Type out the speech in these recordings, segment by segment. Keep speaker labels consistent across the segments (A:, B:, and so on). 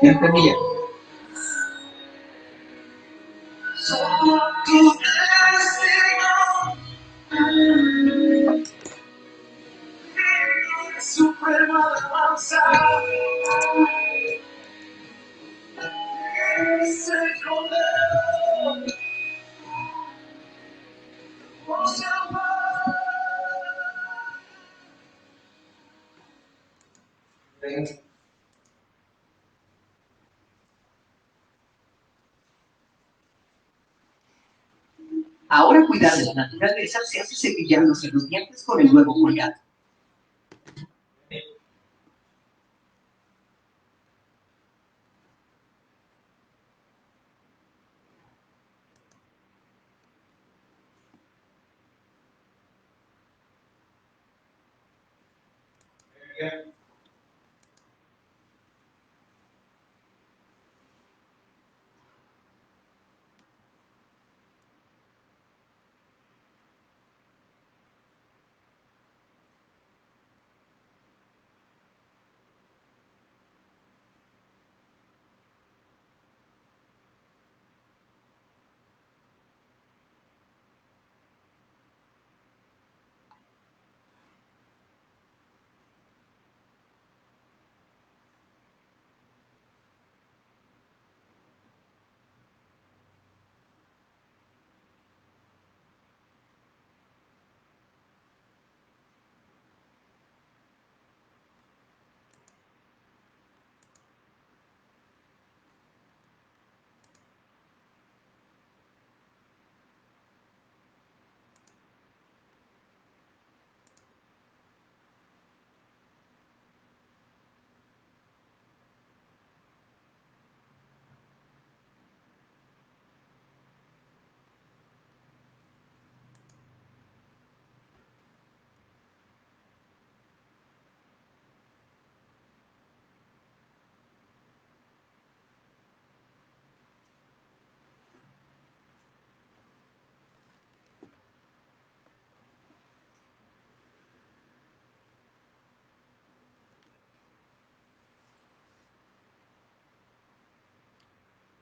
A: Ya entendí ya. Ahora cuidar de la naturaleza se hace cepillándose los dientes con el huevo colgado.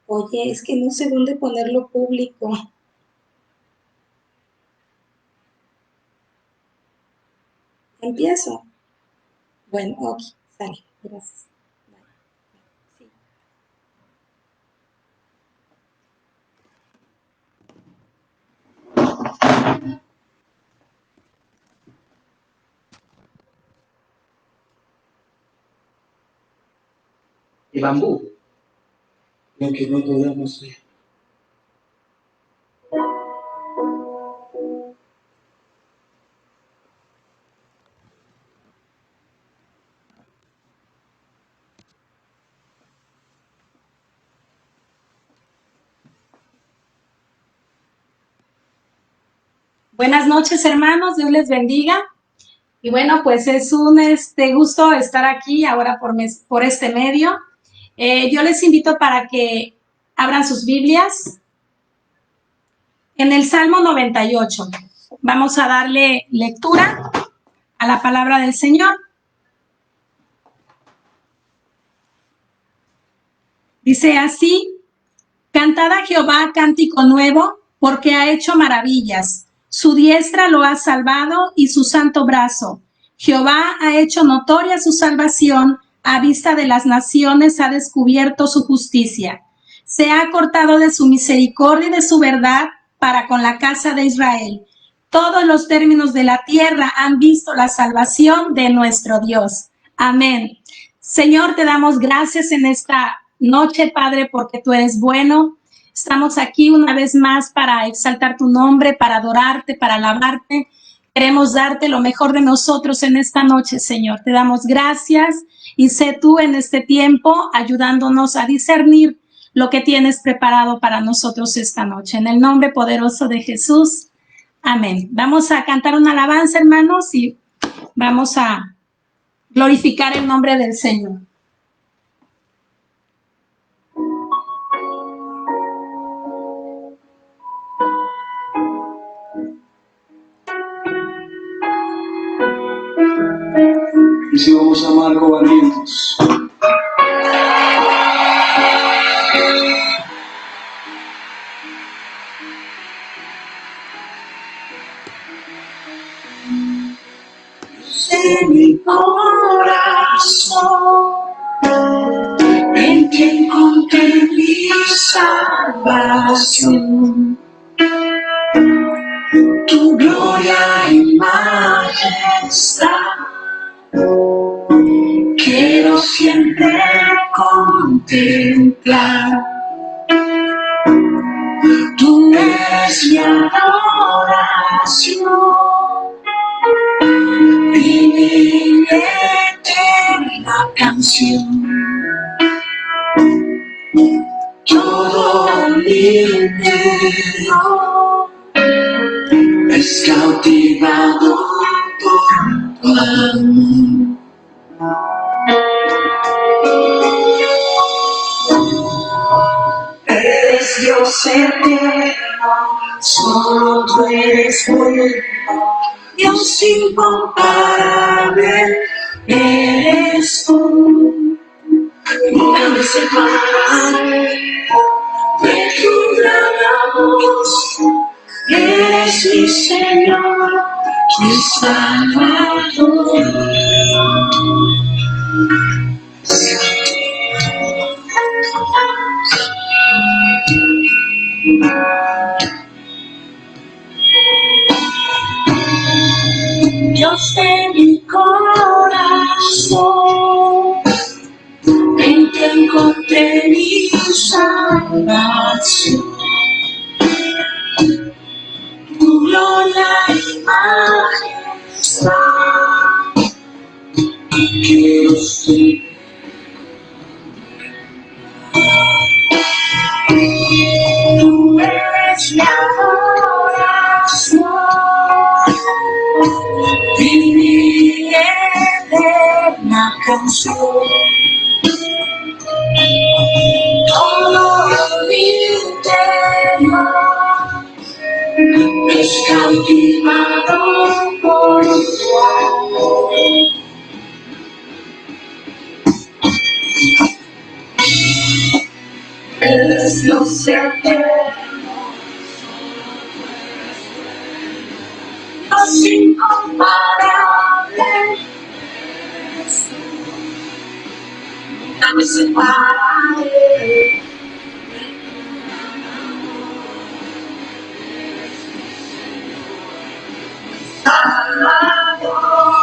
B: Oye, es que no sé dónde ponerlo público. ¿Empiezo? Bueno, ok, sale, gracias. Sí.
A: De bambú.
C: Lo que no podamos ver.
B: Buenas noches, hermanos, Dios les bendiga. Y bueno, pues es un gusto estar aquí ahora por este medio. Yo les invito para que abran sus Biblias en el Salmo 98. Vamos a darle lectura a la palabra del Señor. Dice así: Cantad a Jehová cántico nuevo, porque ha hecho maravillas. Su diestra lo ha salvado y su santo brazo. Jehová ha hecho notoria su salvación, a vista de las naciones ha descubierto su justicia. Se ha acordado de su misericordia y de su verdad para con la casa de Israel. Todos los términos de la tierra han visto la salvación de nuestro Dios. Amén. Señor, te damos gracias en esta noche, Padre, porque tú eres bueno. Estamos aquí una vez más para exaltar tu nombre, para adorarte, para alabarte. Queremos darte lo mejor de nosotros en esta noche, Señor. Te damos gracias y sé tú en este tiempo ayudándonos a discernir lo que tienes preparado para nosotros esta noche. En el nombre poderoso de Jesús. Amén. Vamos a cantar una alabanza, hermanos, y vamos a glorificar el nombre del Señor.
C: Marco Barrientos.
D: De mi corazón, en ti encontré mi salvación. Tu gloria y majestad quiero siempre contemplar. Tú eres mi adoración y mi eterna canción. Todo mi interior es cautivado por tu amor. Eres Dios eterno, solo tú eres bueno, Dios incomparable eres tú. Nunca me separaré de tu gran amor. Eres mi Señor, mi Salvador. Dios de mi corazón, en ti encontré mi salvación. Tu gloria y majestad quiero ser. Tú eres mi adoración y mi eterna canción. Todo mi interior es cautivado por tu amor. Eres Dios eterno, Dios incomparable, nunca me separaré. Salvador,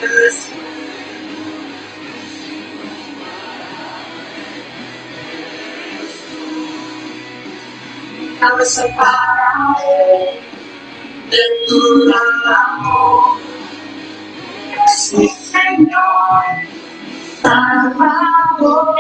D: eres nunca me separaré de tu gran amor. Eres mi Señor, Salvador.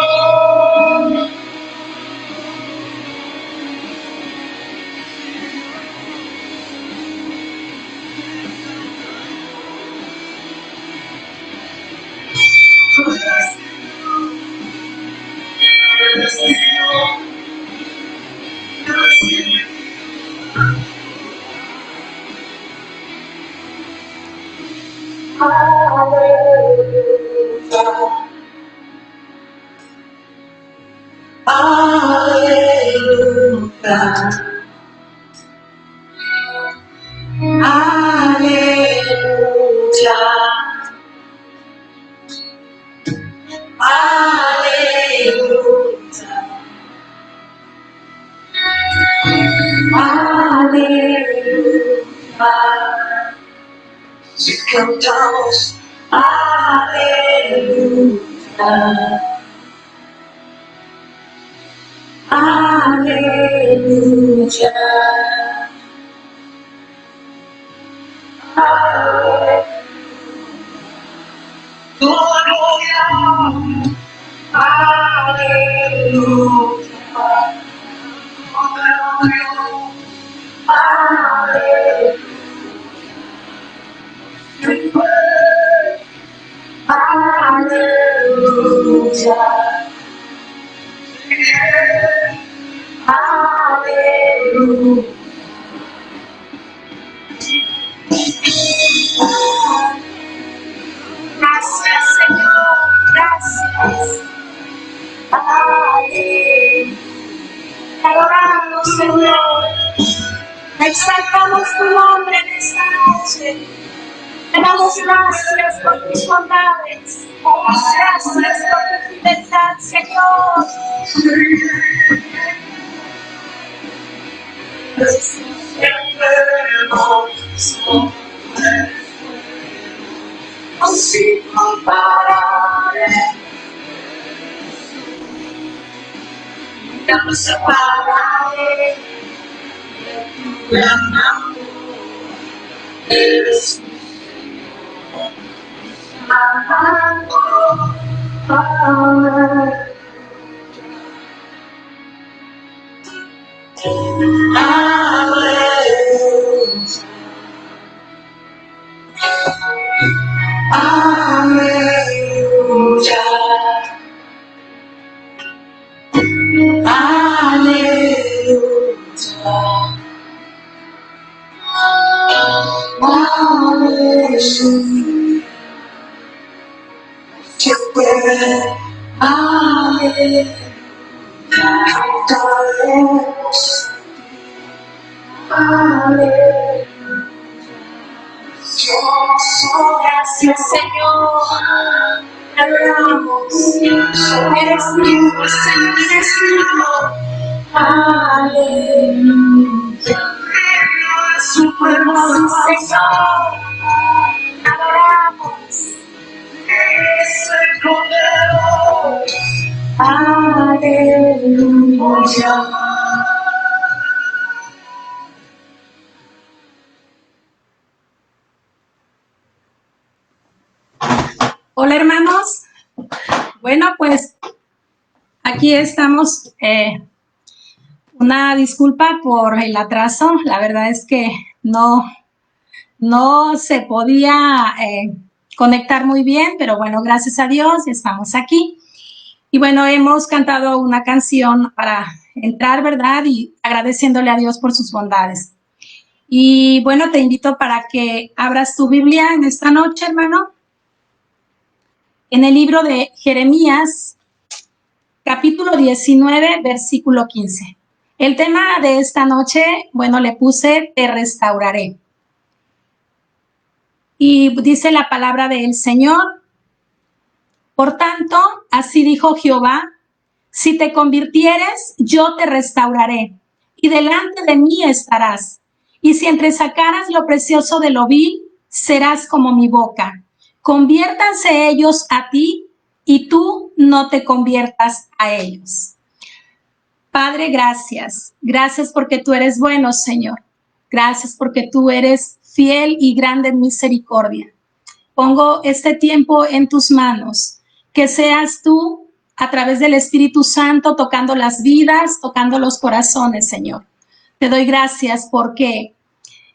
D: Si cantamos aleluya, aleluya, aleluya, tu gloria, aleluya, aleluya. Aleluya, aleluya,
B: Te damos gracias por tus bondades. Gracias por tu fidelidad, Señor.
D: Así compararé, nunca me separaré de tu gran amor. Eres mi aleluya, aleluya, aleluya. Siempre aleluya, cantaremos aleluya.
B: Gracias, Señor. Te adoramos. Eres digno, Señor, eres digno.
D: Aleluya.
B: Supremo, Señor. Adoramos.
D: Es el Cordero.
B: Aleluya. Hola, hermanos. Bueno, pues aquí estamos. Una disculpa por el atraso. La verdad es que no se podía conectar muy bien, pero bueno, gracias a Dios estamos aquí. Y bueno, hemos cantado una canción para entrar, ¿verdad? Y agradeciéndole a Dios por sus bondades. Y bueno, te invito para que abras tu Biblia en esta noche, hermano, en el libro de Jeremías, capítulo 19, versículo 15. El tema de esta noche, bueno, le puse Te restauraré. Y dice la palabra del Señor: por tanto, así dijo Jehová, si te convirtieres, yo te restauraré, y delante de mí estarás. Y si entresacaras lo precioso de lo vil, serás como mi boca. Conviértanse ellos a ti, y tú no te conviertas a ellos. Padre, gracias. Gracias porque tú eres bueno, Señor. Gracias porque tú eres fiel y grande en misericordia. Pongo este tiempo en tus manos. Que seas tú, a través del Espíritu Santo, tocando las vidas, tocando los corazones, Señor. Te doy gracias porque,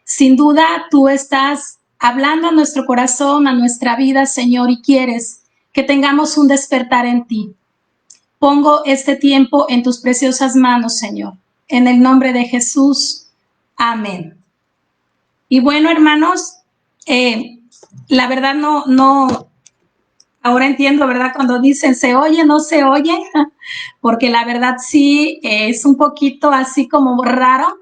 B: sin duda, tú estás hablando a nuestro corazón, a nuestra vida, Señor, y quieres que tengamos un despertar en ti. Pongo este tiempo en tus preciosas manos, Señor. En el nombre de Jesús. Amén. Y bueno, hermanos, la verdad no, ahora entiendo, ¿verdad? Cuando dicen se oye, no se oye, porque la verdad sí es un poquito así como raro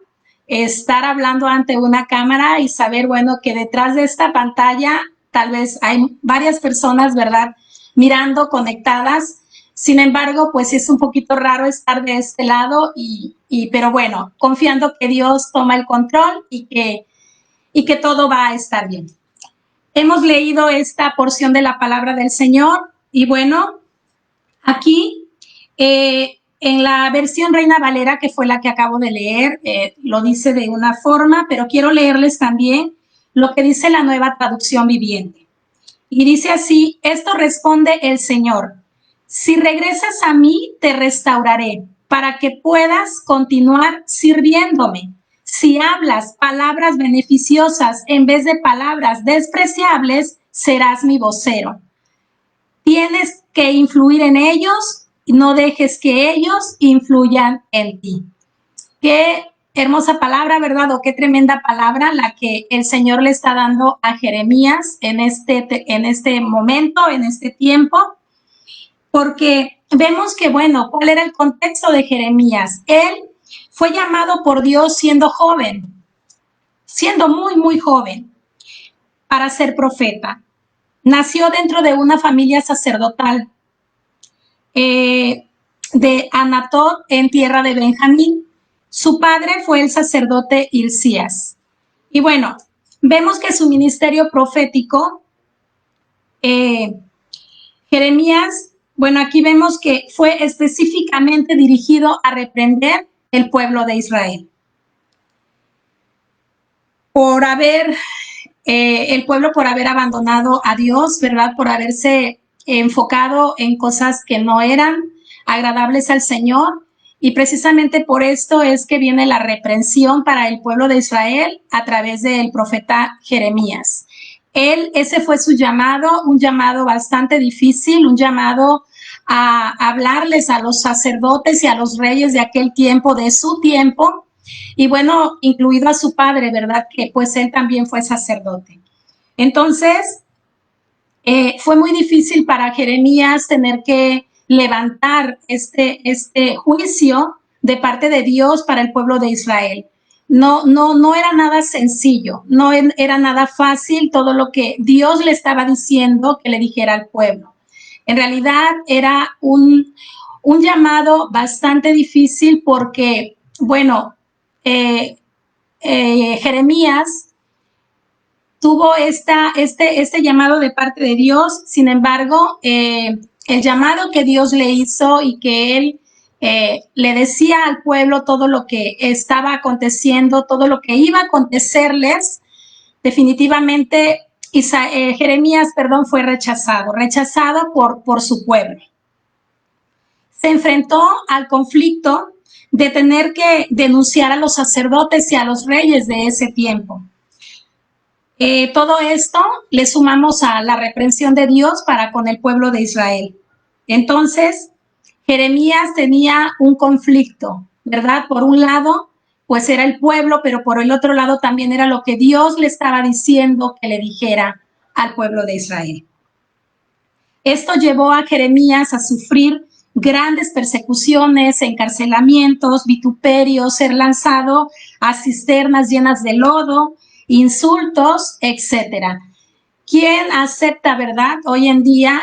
B: estar hablando ante una cámara y saber, bueno, que detrás de esta pantalla tal vez hay varias personas, ¿verdad? Mirando, conectadas. Sin embargo, pues es un poquito raro estar de este lado pero bueno, confiando que Dios toma el control y que todo va a estar bien. Hemos leído esta porción de la palabra del Señor y bueno, aquí en la versión Reina Valera, que fue la que acabo de leer, lo dice de una forma, pero quiero leerles también lo que dice la Nueva Traducción Viviente. Y dice así: esto responde el Señor: si regresas a mí, te restauraré, para que puedas continuar sirviéndome. Si hablas palabras beneficiosas en vez de palabras despreciables, serás mi vocero. Tienes que influir en ellos y no dejes que ellos influyan en ti. Qué hermosa palabra, ¿verdad? O qué tremenda palabra la que el Señor le está dando a Jeremías en este momento, en este tiempo. Porque vemos que, bueno, ¿cuál era el contexto de Jeremías? Él fue llamado por Dios siendo joven, siendo muy, muy joven. para ser profeta. Nació dentro de una familia sacerdotal de Anatot, en tierra de Benjamín. Su padre fue el sacerdote Hilcías. Y bueno, vemos que su ministerio profético, Jeremías, bueno, aquí vemos que fue específicamente dirigido a reprender el pueblo de Israel. Por haber, el pueblo por haber abandonado a Dios, ¿verdad? Por haberse enfocado en cosas que no eran agradables al Señor. Y precisamente por esto es que viene la reprensión para el pueblo de Israel a través del profeta Jeremías. Ese fue su llamado, un llamado bastante difícil, un llamado a hablarles a los sacerdotes y a los reyes de aquel tiempo, de su tiempo, y bueno, incluido a su padre, ¿verdad? Que pues él también fue sacerdote. Entonces, fue muy difícil para Jeremías tener que levantar este juicio de parte de Dios para el pueblo de Israel. No era nada sencillo, no era nada fácil todo lo que Dios le estaba diciendo que le dijera al pueblo. En realidad era un llamado bastante difícil porque, bueno, Jeremías tuvo este llamado de parte de Dios. Sin embargo, el llamado que Dios le hizo y que él le decía al pueblo todo lo que estaba aconteciendo, todo lo que iba a acontecerles, definitivamente Jeremías, fue rechazado por su pueblo. Se enfrentó al conflicto de tener que denunciar a los sacerdotes y a los reyes de ese tiempo. Todo esto le sumamos a la reprensión de Dios para con el pueblo de Israel. Entonces, Jeremías tenía un conflicto, ¿verdad? Por un lado, pues era el pueblo, pero por el otro lado también era lo que Dios le estaba diciendo que le dijera al pueblo de Israel. Esto llevó a Jeremías a sufrir grandes persecuciones, encarcelamientos, vituperios, ser lanzado a cisternas llenas de lodo, insultos, etcétera. ¿Quién acepta, verdad, hoy en día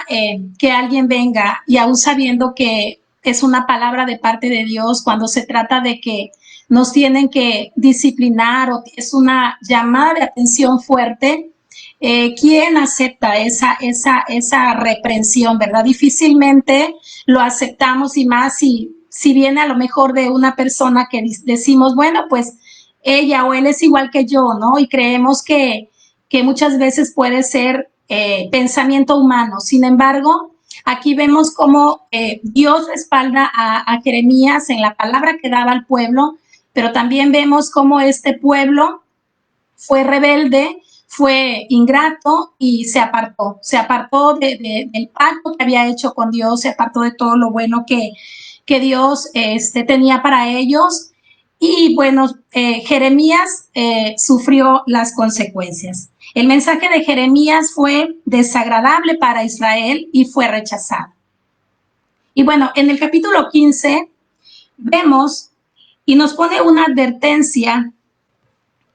B: que alguien venga y aún sabiendo que es una palabra de parte de Dios cuando se trata de que nos tienen que disciplinar o es una llamada de atención fuerte? ¿Quién acepta esa reprensión, verdad? Difícilmente lo aceptamos, y más si viene a lo mejor de una persona que decimos, bueno, pues ella o él es igual que yo, ¿no? Y creemos que muchas veces puede ser pensamiento humano. Sin embargo, aquí vemos cómo Dios respalda a Jeremías en la palabra que daba al pueblo, pero también vemos cómo este pueblo fue rebelde, fue ingrato y se apartó del pacto que había hecho con Dios, se apartó de todo lo bueno que Dios tenía para ellos. Y bueno, Jeremías sufrió las consecuencias. El mensaje de Jeremías fue desagradable para Israel y fue rechazado. Y bueno, en el capítulo 15 vemos y nos pone una advertencia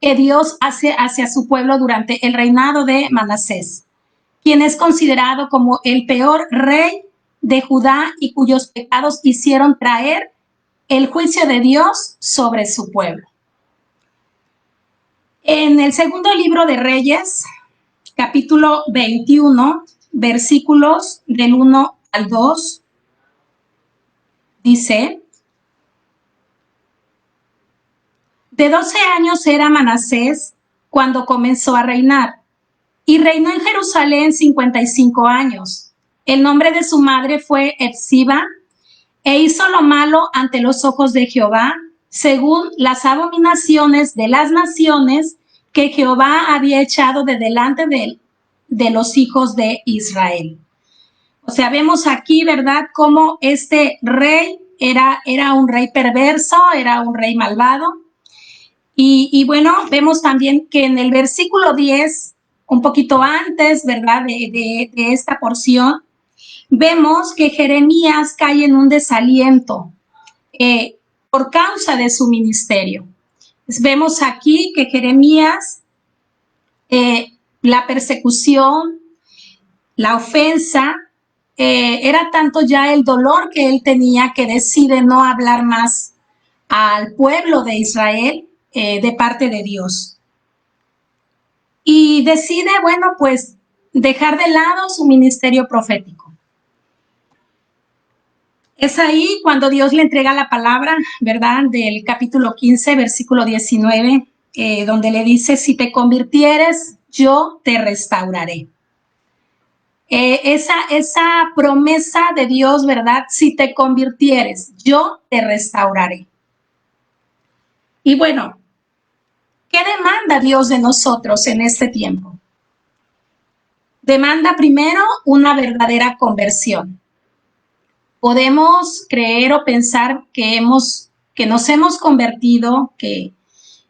B: que Dios hace hacia su pueblo durante el reinado de Manasés, quien es considerado como el peor rey de Judá y cuyos pecados hicieron traer el juicio de Dios sobre su pueblo. En el segundo libro de Reyes, capítulo 21, versículos del 1 al 2, dice: de 12 años era Manasés cuando comenzó a reinar, y reinó en Jerusalén 55 años. El nombre de su madre fue Epsiba, e hizo lo malo ante los ojos de Jehová, según las abominaciones de las naciones que Jehová había echado de delante de los hijos de Israel. O sea, vemos aquí, ¿verdad?, cómo este rey era un rey perverso, era un rey malvado. Y bueno, vemos también que en el versículo 10, un poquito antes, ¿verdad?, de esta porción, vemos que Jeremías cae en un desaliento por causa de su ministerio. Vemos aquí que Jeremías la persecución, la ofensa, era tanto ya el dolor que él tenía que decide no hablar más al pueblo de Israel de parte de Dios. Y decide, bueno, pues dejar de lado su ministerio profético. Es ahí cuando Dios le entrega la palabra, ¿verdad? Del capítulo 15, versículo 19, donde le dice, si te convirtieres, yo te restauraré. Esa promesa de Dios, ¿verdad? Si te convirtieres, yo te restauraré. Y bueno, ¿qué demanda Dios de nosotros en este tiempo? Demanda primero una verdadera conversión. Podemos creer o pensar que nos hemos convertido, que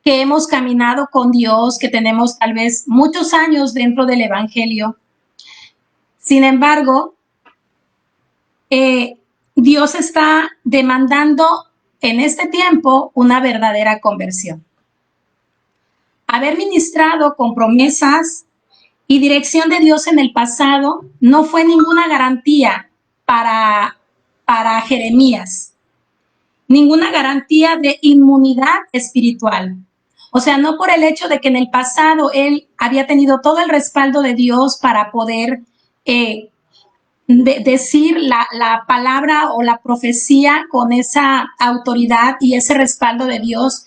B: hemos caminado con Dios, que tenemos tal vez muchos años dentro del Evangelio. Sin embargo, Dios está demandando en este tiempo una verdadera conversión. Haber ministrado con promesas y dirección de Dios en el pasado no fue ninguna garantía para Jeremías, ninguna garantía de inmunidad espiritual. O sea, no por el hecho de que en el pasado él había tenido todo el respaldo de Dios para poder decir la palabra o la profecía con esa autoridad y ese respaldo de Dios.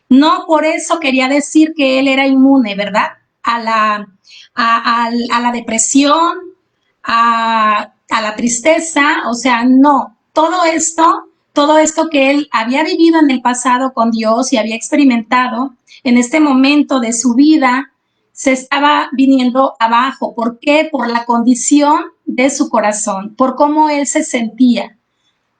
B: No por eso quería decir que él era inmune, ¿verdad? A la depresión, a la tristeza, o sea, no. Todo esto que él había vivido en el pasado con Dios y había experimentado en este momento de su vida, se estaba viniendo abajo. ¿Por qué? Por la condición de su corazón, por cómo él se sentía.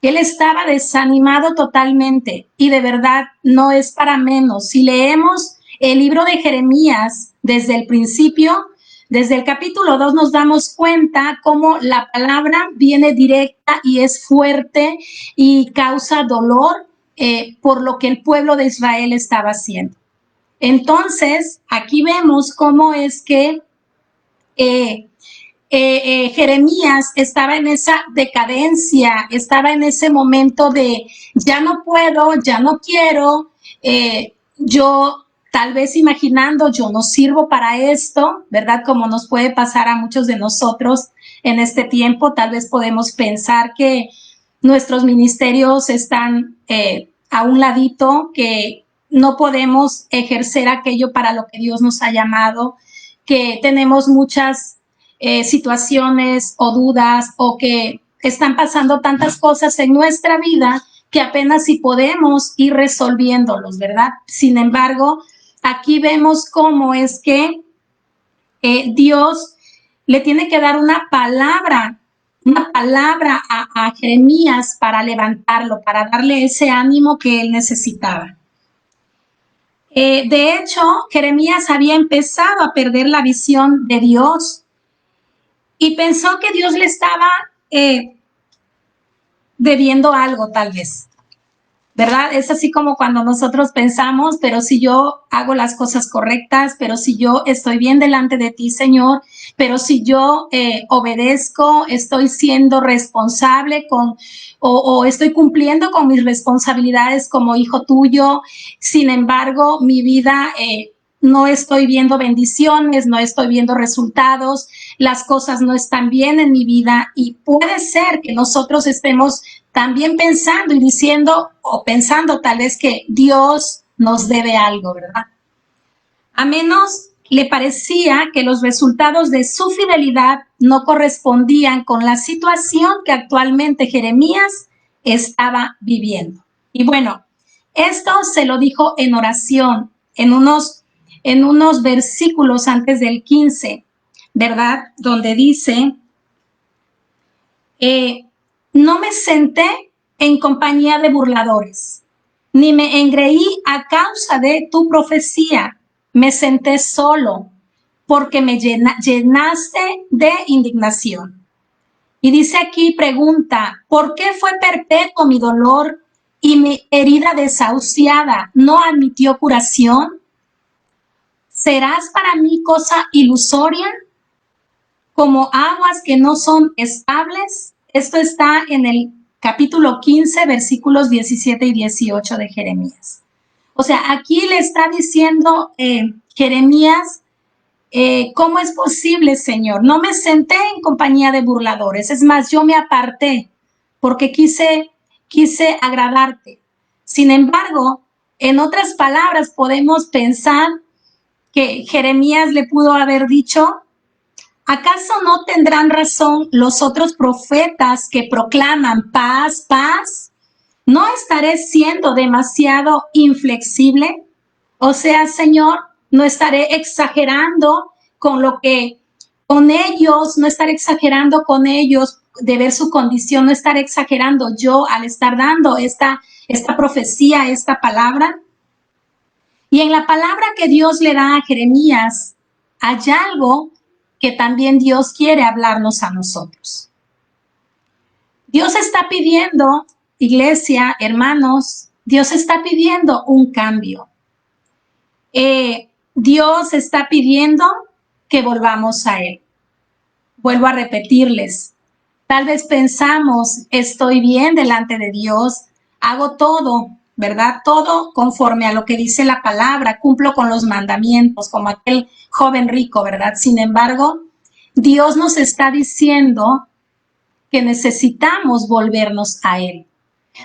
B: Él estaba desanimado totalmente y de verdad no es para menos. Si leemos el libro de Jeremías desde el principio, desde el capítulo 2 nos damos cuenta cómo la palabra viene directa y es fuerte y causa dolor por lo que el pueblo de Israel estaba haciendo. Entonces, aquí vemos cómo es que Jeremías estaba en esa decadencia, estaba en ese momento de ya no puedo, ya no quiero, yo tal vez imaginando yo no sirvo para esto, ¿verdad? Como nos puede pasar a muchos de nosotros en este tiempo, tal vez podemos pensar que nuestros ministerios están a un ladito, que no podemos ejercer aquello para lo que Dios nos ha llamado, que tenemos muchas situaciones o dudas o que están pasando tantas cosas en nuestra vida que apenas si podemos ir resolviéndolos, ¿verdad? Sin embargo, aquí vemos cómo es que Dios le tiene que dar una palabra a Jeremías para levantarlo, para darle ese ánimo que él necesitaba. De hecho, Jeremías había empezado a perder la visión de Dios y pensó que Dios le estaba debiendo algo, tal vez, ¿verdad? Es así como cuando nosotros pensamos, pero si yo hago las cosas correctas, pero si yo estoy bien delante de ti, Señor, pero si yo obedezco, estoy siendo responsable o estoy cumpliendo con mis responsabilidades como hijo tuyo, sin embargo, mi vida no estoy viendo bendiciones, no estoy viendo resultados, las cosas no están bien en mi vida y puede ser que nosotros estemos también pensando y diciendo o pensando tal vez que Dios nos debe algo, ¿verdad? A menos le parecía que los resultados de su fidelidad no correspondían con la situación que actualmente Jeremías estaba viviendo. Y bueno, esto se lo dijo en oración, en unos versículos antes del 15, ¿verdad? Donde dice, no me senté en compañía de burladores, ni me engreí a causa de tu profecía. Me senté solo, porque me llenaste de indignación. Y dice aquí, pregunta, ¿por qué fue perpetuo mi dolor y mi herida desahuciada no admitió curación? ¿serás para mí cosa ilusoria, como aguas que no son estables? Esto está en el capítulo 15, versículos 17 y 18 de Jeremías. O sea, aquí le está diciendo Jeremías, ¿cómo es posible, Señor? No me senté en compañía de burladores. Es más, yo me aparté porque quise agradarte. Sin embargo, en otras palabras, podemos pensar que Jeremías le pudo haber dicho, ¿acaso no tendrán razón los otros profetas que proclaman paz, paz? ¿No estaré siendo demasiado inflexible? O sea, Señor, no estaré exagerando con ellos, no estaré exagerando con ellos de ver su condición, no estaré exagerando yo al estar dando esta profecía, esta palabra. Y en la palabra que Dios le da a Jeremías, hay algo que también Dios quiere hablarnos a nosotros. Dios está pidiendo, iglesia, hermanos, Dios está pidiendo un cambio. Dios está pidiendo que volvamos a Él. Vuelvo a repetirles, tal vez pensamos, estoy bien delante de Dios, hago todo, ¿verdad? Todo conforme a lo que dice la palabra, cumplo con los mandamientos, como aquel joven rico, ¿verdad? Sin embargo, Dios nos está diciendo que necesitamos volvernos a Él.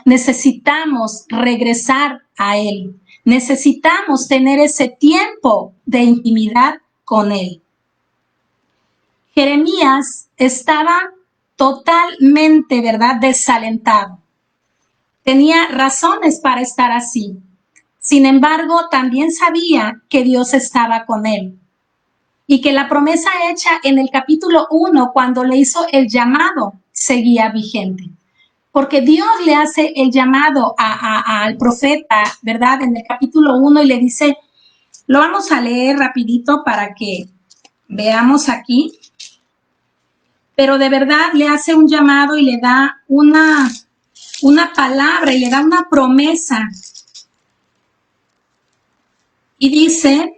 B: Necesitamos regresar a Él. Necesitamos tener ese tiempo de intimidad con Él. Jeremías estaba totalmente, ¿verdad?, desalentado. Tenía razones para estar así. Sin embargo, también sabía que Dios estaba con él y que la promesa hecha en el capítulo 1, cuando le hizo el llamado, seguía vigente. Porque Dios le hace el llamado al profeta, ¿verdad?, en el capítulo 1 y le dice, lo vamos a leer rapidito para que veamos aquí, pero de verdad le hace un llamado y le da una palabra y le da una promesa. Y dice,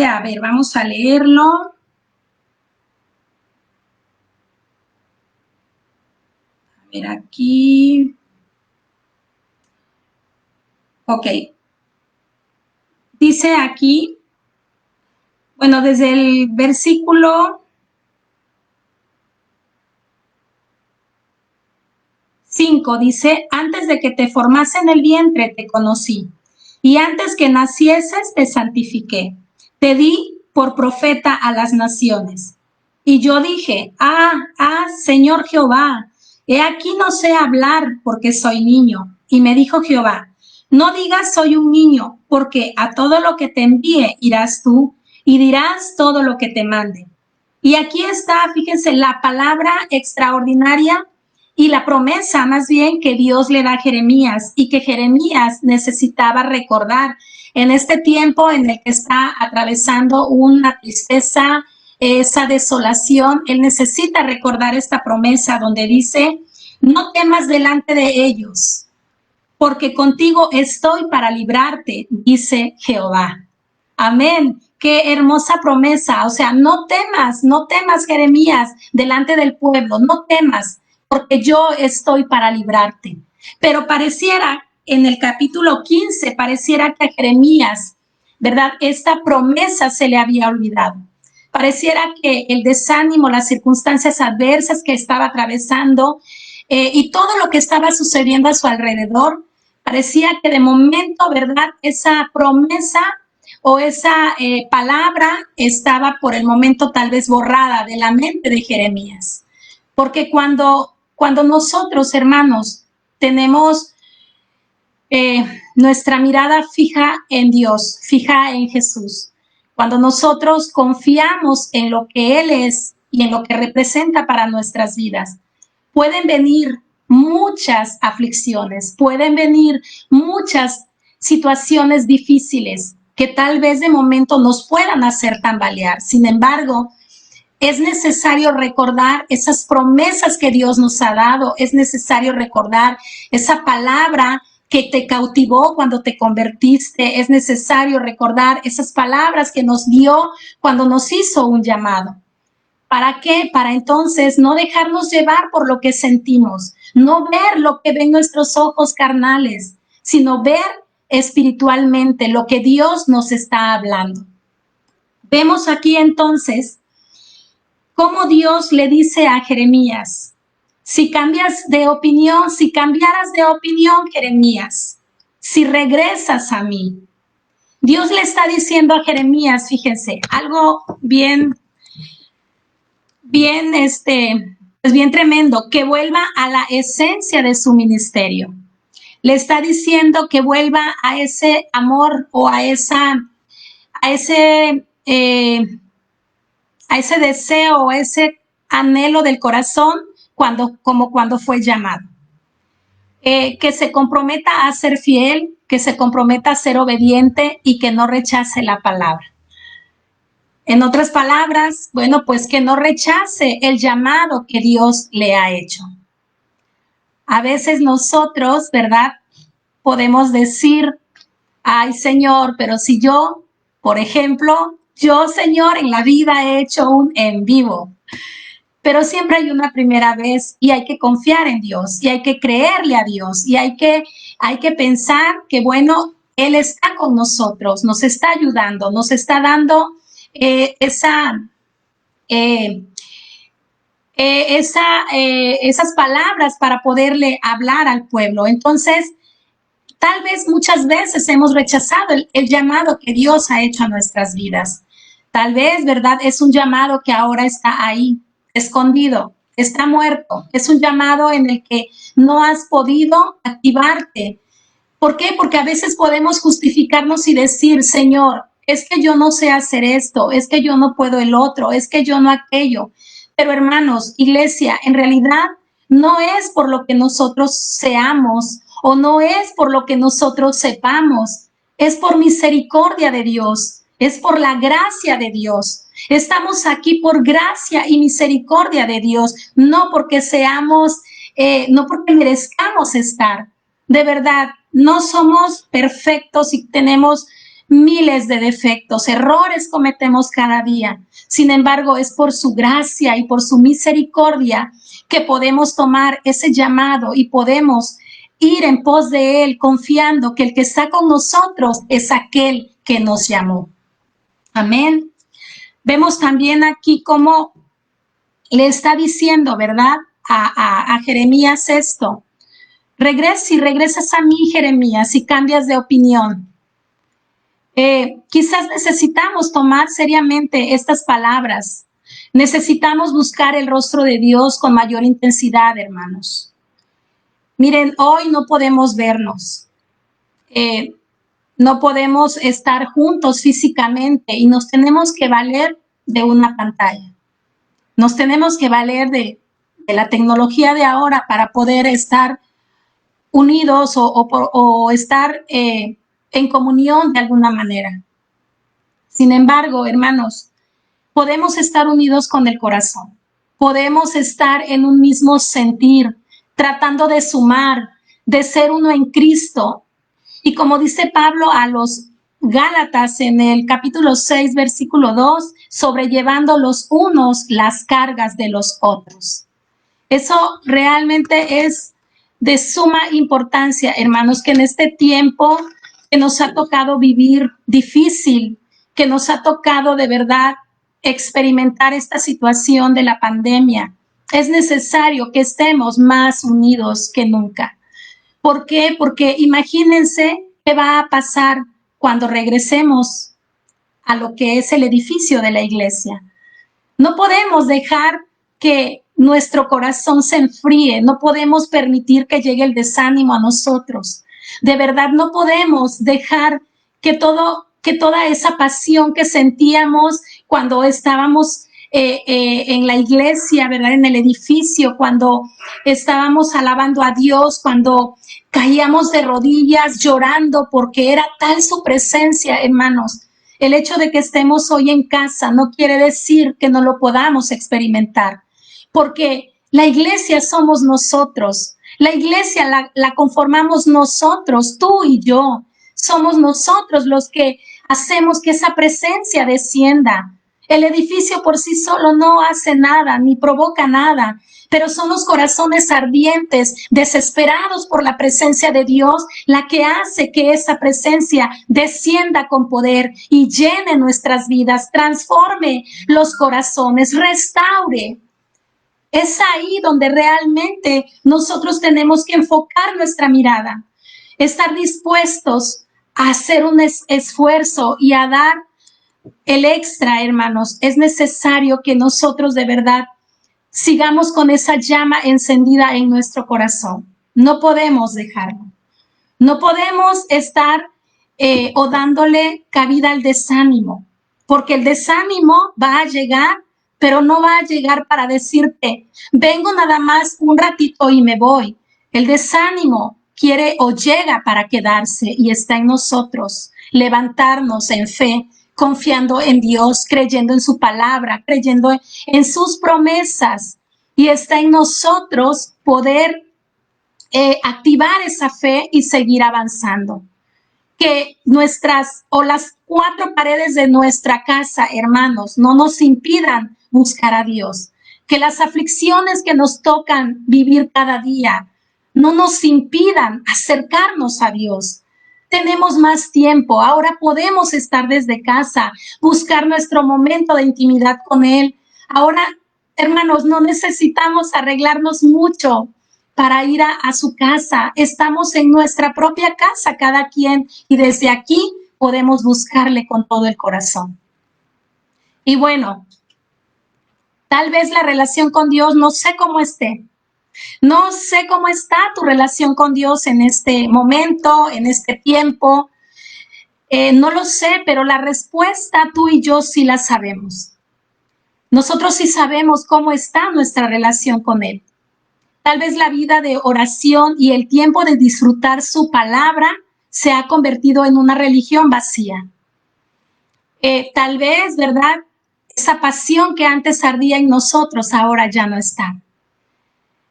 B: a ver, vamos a leerlo. A ver aquí. Ok. Dice aquí, bueno, desde el versículo 5 dice, antes de que te formase en el vientre te conocí, y antes que nacieses te santifiqué, te di por profeta a las naciones. Y yo dije, Señor Jehová, he aquí no sé hablar porque soy niño. Y me dijo Jehová, no digas soy un niño, porque a todo lo que te envíe irás tú y dirás todo lo que te mande. Y aquí está, fíjense, la palabra extraordinaria y la promesa más bien que Dios le da a Jeremías y que Jeremías necesitaba recordar en este tiempo en el que está atravesando una tristeza, esa desolación. Él necesita recordar esta promesa donde dice, no temas delante de ellos, porque contigo estoy para librarte, dice Jehová. Amén. Qué hermosa promesa. O sea, no temas, Jeremías, delante del pueblo, no temas, porque yo estoy para librarte. Pero pareciera, en el capítulo 15, pareciera que a Jeremías, ¿verdad?, esta promesa se le había olvidado. Pareciera que el desánimo, las circunstancias adversas que estaba atravesando y todo lo que estaba sucediendo a su alrededor, parecía que de momento, ¿verdad?, esa promesa o esa palabra estaba por el momento tal vez borrada de la mente de Jeremías. Porque cuando nosotros, hermanos, tenemos nuestra mirada fija en Dios, fija en Jesús, cuando nosotros confiamos en lo que Él es y en lo que representa para nuestras vidas, pueden venir muchas aflicciones, pueden venir muchas situaciones difíciles que tal vez de momento nos puedan hacer tambalear. Sin embargo, es necesario recordar esas promesas que Dios nos ha dado, es necesario recordar esa palabra que te cautivó cuando te convertiste. Es necesario recordar esas palabras que nos dio cuando nos hizo un llamado. ¿Para qué? Para entonces no dejarnos llevar por lo que sentimos, no ver lo que ven nuestros ojos carnales, sino ver espiritualmente lo que Dios nos está hablando. Vemos aquí entonces cómo Dios le dice a Jeremías, si cambiaras de opinión, Jeremías, si regresas a mí. Dios le está diciendo a Jeremías, fíjense, algo bien tremendo, que vuelva a la esencia de su ministerio. Le está diciendo que vuelva a ese amor o a ese deseo, a ese anhelo del corazón como cuando fue llamado. Que se comprometa a ser fiel, que se comprometa a ser obediente y que no rechace la palabra. En otras palabras, bueno, pues que no rechace el llamado que Dios le ha hecho. A veces nosotros, ¿verdad? Podemos decir, ay Señor, pero si yo, por ejemplo, yo Señor en la vida he hecho un en vivo. Pero siempre hay una primera vez y hay que confiar en Dios y hay que creerle a Dios y hay que pensar que, bueno, Él está con nosotros, nos está ayudando, nos está dando esas palabras para poderle hablar al pueblo. Entonces, tal vez muchas veces hemos rechazado el llamado que Dios ha hecho a nuestras vidas. Tal vez, ¿verdad? Es un llamado que ahora está ahí, escondido, está muerto. Es un llamado en el que no has podido activarte. ¿Por qué? Porque a veces podemos justificarnos y decir, Señor, es que yo no sé hacer esto, es que yo no puedo el otro, es que yo no aquello. Pero hermanos, iglesia, en realidad no es por lo que nosotros seamos o no es por lo que nosotros sepamos, es por misericordia de Dios, es por la gracia de Dios. Estamos aquí por gracia y misericordia de Dios, no porque no porque merezcamos estar. De verdad, no somos perfectos y tenemos miles de defectos, errores cometemos cada día. Sin embargo, es por su gracia y por su misericordia que podemos tomar ese llamado y podemos ir en pos de Él, confiando que el que está con nosotros es aquel que nos llamó. Amén. Vemos también aquí cómo le está diciendo, ¿verdad? A Jeremías esto. Regresas a mí, Jeremías, y cambias de opinión. Quizás necesitamos tomar seriamente estas palabras. Necesitamos buscar el rostro de Dios con mayor intensidad, hermanos. Miren, hoy no podemos vernos. No podemos estar juntos físicamente y nos tenemos que valer de una pantalla. Nos tenemos que valer de la tecnología de ahora para poder estar unidos o estar en comunión de alguna manera. Sin embargo, hermanos, podemos estar unidos con el corazón. Podemos estar en un mismo sentir, tratando de sumar, de ser uno en Cristo. Y como dice Pablo a los Gálatas en el capítulo 6, versículo 2, sobrellevando los unos las cargas de los otros. Eso realmente es de suma importancia, hermanos, que en este tiempo que nos ha tocado vivir difícil, que nos ha tocado de verdad experimentar esta situación de la pandemia, es necesario que estemos más unidos que nunca. ¿Por qué? Porque imagínense qué va a pasar cuando regresemos a lo que es el edificio de la iglesia. No podemos dejar que nuestro corazón se enfríe, no podemos permitir que llegue el desánimo a nosotros. De verdad, no podemos dejar que toda esa pasión que sentíamos cuando estábamos en la iglesia, ¿verdad? En el edificio, cuando estábamos alabando a Dios, cuando caíamos de rodillas llorando porque era tal su presencia, hermanos. El hecho de que estemos hoy en casa no quiere decir que no lo podamos experimentar, porque la iglesia somos nosotros. La iglesia la conformamos nosotros, tú y yo. Somos nosotros los que hacemos que esa presencia descienda. El edificio por sí solo no hace nada, ni provoca nada, pero son los corazones ardientes, desesperados por la presencia de Dios, la que hace que esa presencia descienda con poder y llene nuestras vidas, transforme los corazones, restaure. Es ahí donde realmente nosotros tenemos que enfocar nuestra mirada, estar dispuestos a hacer un esfuerzo y a dar el extra, hermanos. Es necesario que nosotros de verdad sigamos con esa llama encendida en nuestro corazón. No podemos dejarlo. No podemos estar o dándole cabida al desánimo, porque el desánimo va a llegar, pero no va a llegar para decirte, vengo nada más un ratito y me voy. El desánimo quiere o llega para quedarse y está en nosotros levantarnos en fe, confiando en Dios, creyendo en su palabra, creyendo en sus promesas, y está en nosotros poder activar esa fe y seguir avanzando. Que nuestras o las cuatro paredes de nuestra casa, hermanos, no nos impidan buscar a Dios. Que las aflicciones que nos tocan vivir cada día no nos impidan acercarnos a Dios. Tenemos más tiempo, ahora podemos estar desde casa, buscar nuestro momento de intimidad con Él. Ahora, hermanos, no necesitamos arreglarnos mucho para ir a su casa. Estamos en nuestra propia casa, cada quien, y desde aquí podemos buscarle con todo el corazón. Y bueno, tal vez la relación con Dios, no sé cómo esté. No sé cómo está tu relación con Dios en este momento, en este tiempo. No lo sé, pero la respuesta tú y yo sí la sabemos. Nosotros sí sabemos cómo está nuestra relación con Él. Tal vez la vida de oración y el tiempo de disfrutar su palabra se ha convertido en una religión vacía. Tal vez, ¿verdad? Esa pasión que antes ardía en nosotros ahora ya no está.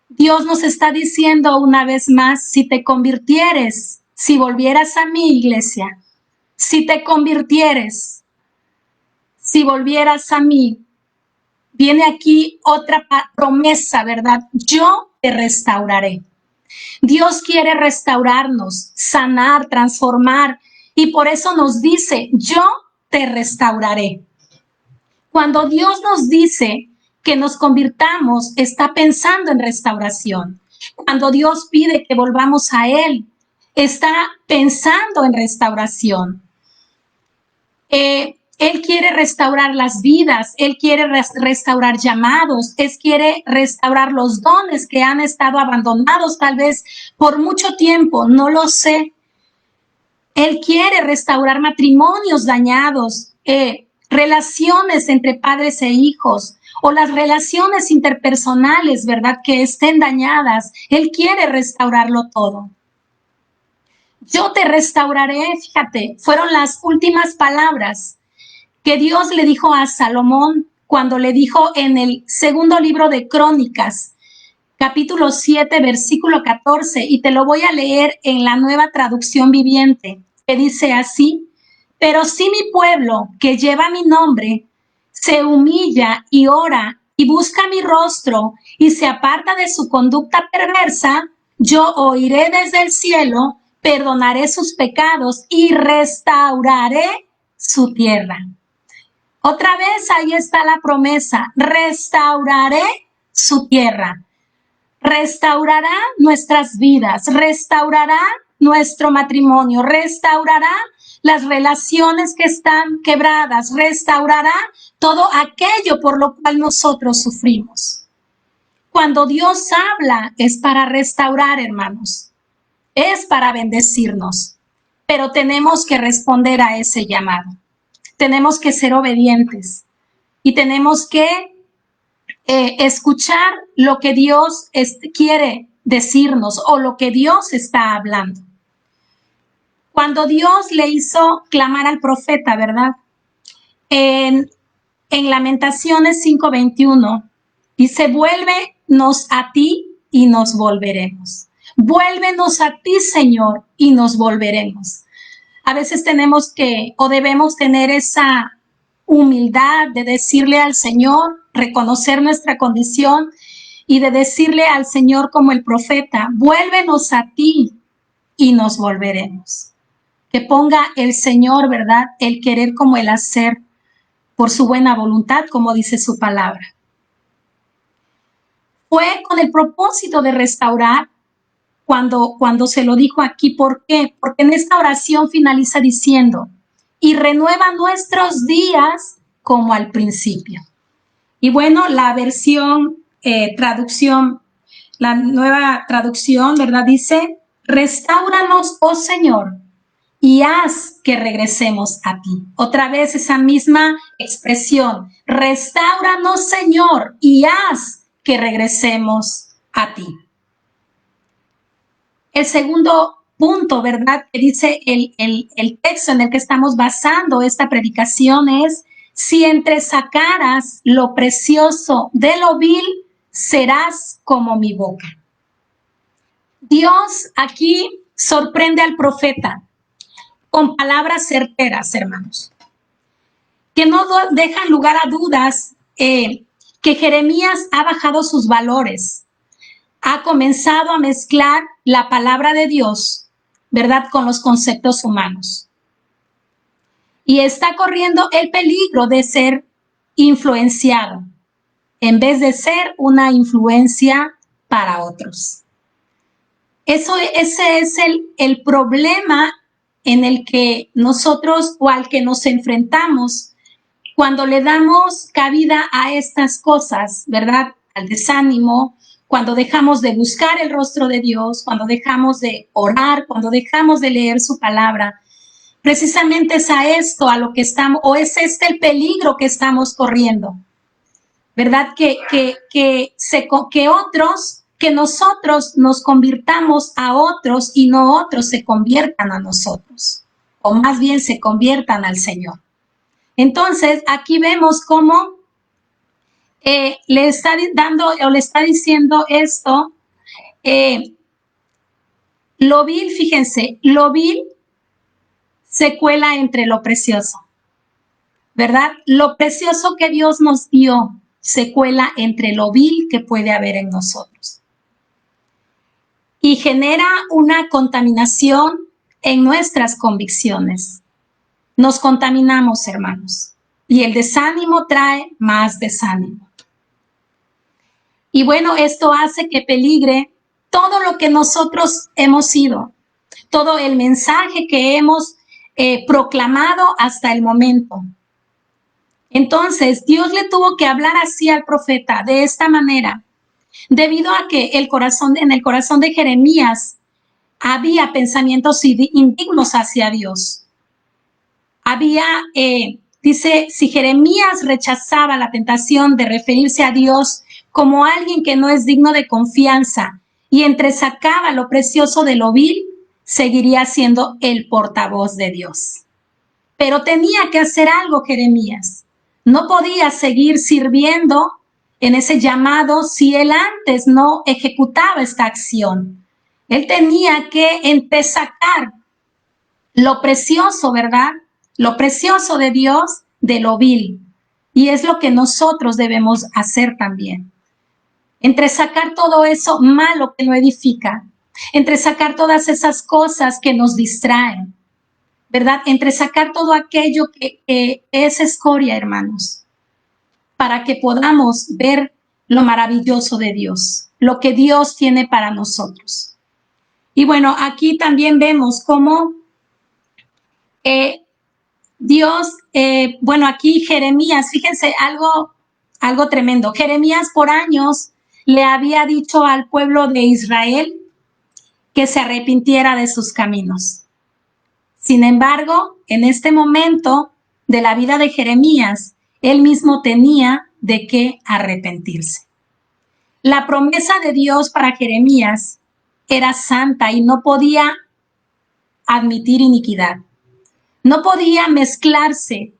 B: Dios nos está diciendo una vez más, si te convirtieres, si volvieras a mi iglesia, si te convirtieres, si volvieras a mí, viene aquí otra promesa, ¿verdad? Yo te restauraré. Dios quiere restaurarnos, sanar, transformar, y por eso nos dice, yo te restauraré. Cuando Dios nos dice que nos convirtamos, está pensando en restauración. Cuando Dios pide que volvamos a Él, está pensando en restauración. Él quiere restaurar las vidas, Él quiere restaurar llamados, Él quiere restaurar los dones que han estado abandonados tal vez por mucho tiempo, no lo sé. Él quiere restaurar matrimonios dañados, relaciones entre padres e hijos, o las relaciones interpersonales, ¿verdad?, que estén dañadas. Él quiere restaurarlo todo. Yo te restauraré, fíjate, fueron las últimas palabras que Dios le dijo a Salomón cuando le dijo en el segundo libro de Crónicas, capítulo 7, versículo 14, y te lo voy a leer en la Nueva Traducción Viviente, que dice así: pero si mi pueblo, que lleva mi nombre, se humilla y ora y busca mi rostro y se aparta de su conducta perversa, yo oiré desde el cielo, perdonaré sus pecados y restauraré su tierra. Otra vez ahí está la promesa, restauraré su tierra. Restaurará nuestras vidas, restaurará nuestro matrimonio, restaurará las relaciones que están quebradas, restaurará todo aquello por lo cual nosotros sufrimos. Cuando Dios habla es para restaurar, hermanos, es para bendecirnos, pero tenemos que responder a ese llamado. Tenemos que ser obedientes y tenemos que escuchar lo que Dios quiere decirnos o lo que Dios está hablando. Cuando Dios le hizo clamar al profeta, ¿verdad? En Lamentaciones 5:21, dice, vuélvenos a ti y nos volveremos. Vuélvenos a ti, Señor, y nos volveremos. A veces tenemos que o debemos tener esa humildad de decirle al Señor, reconocer nuestra condición y de decirle al Señor como el profeta, vuélvenos a ti y nos volveremos. Que ponga el Señor, ¿verdad?, el querer como el hacer por su buena voluntad, como dice su palabra. Fue con el propósito de restaurar cuando se lo dijo aquí. ¿Por qué? Porque en esta oración finaliza diciendo, y renueva nuestros días como al principio. Y bueno, la versión, traducción, la nueva traducción, ¿verdad? Dice, restáuranos, oh Señor, y haz que regresemos a ti. Otra vez esa misma expresión, restáuranos, Señor, y haz que regresemos a ti. El segundo punto, ¿verdad?, que dice el texto en el que estamos basando esta predicación es, si entresacaras lo precioso de lo vil, serás como mi boca. Dios aquí sorprende al profeta con palabras certeras, hermanos, que no dejan lugar a dudas, que Jeremías ha bajado sus valores, ha comenzado a mezclar la palabra de Dios, ¿verdad?, con los conceptos humanos. Y está corriendo el peligro de ser influenciado, en vez de ser una influencia para otros. Ese es el problema en el que nosotros o al que nos enfrentamos cuando le damos cabida a estas cosas, ¿verdad?, al desánimo, cuando dejamos de buscar el rostro de Dios, cuando dejamos de orar, cuando dejamos de leer su palabra. Precisamente es a esto a lo que estamos, o es este el peligro que estamos corriendo, ¿verdad? Que nosotros nos convirtamos a otros y no otros se conviertan a nosotros, o más bien se conviertan al Señor. Entonces, aquí vemos cómo le está dando o le está diciendo esto, lo vil, fíjense, lo vil se cuela entre lo precioso, ¿verdad? Lo precioso que Dios nos dio se cuela entre lo vil que puede haber en nosotros. Y genera una contaminación en nuestras convicciones. Nos contaminamos, hermanos, y el desánimo trae más desánimo. Y bueno, esto hace que peligre todo lo que nosotros hemos sido, todo el mensaje que hemos proclamado hasta el momento. Entonces, Dios le tuvo que hablar así al profeta, de esta manera, debido a que en el corazón de Jeremías había pensamientos indignos hacia Dios. Dice, si Jeremías rechazaba la tentación de referirse a Dios como alguien que no es digno de confianza y entresacaba lo precioso de lo vil, seguiría siendo el portavoz de Dios. Pero tenía que hacer algo Jeremías. No podía seguir sirviendo en ese llamado si él antes no ejecutaba esta acción. Él tenía que entresacar lo precioso, ¿verdad? Lo precioso de Dios de lo vil. Y es lo que nosotros debemos hacer también. Entresacar todo eso malo que no edifica. Entresacar todas esas cosas que nos distraen, ¿verdad? Entresacar todo aquello que es escoria, hermanos, para que podamos ver lo maravilloso de Dios, lo que Dios tiene para nosotros. Y bueno, aquí también vemos cómo Dios, aquí Jeremías, fíjense, algo tremendo. Jeremías por años le había dicho al pueblo de Israel que se arrepintiera de sus caminos. Sin embargo, en este momento de la vida de Jeremías, él mismo tenía de qué arrepentirse. La promesa de Dios para Jeremías era santa y no podía admitir iniquidad. No podía mezclarse,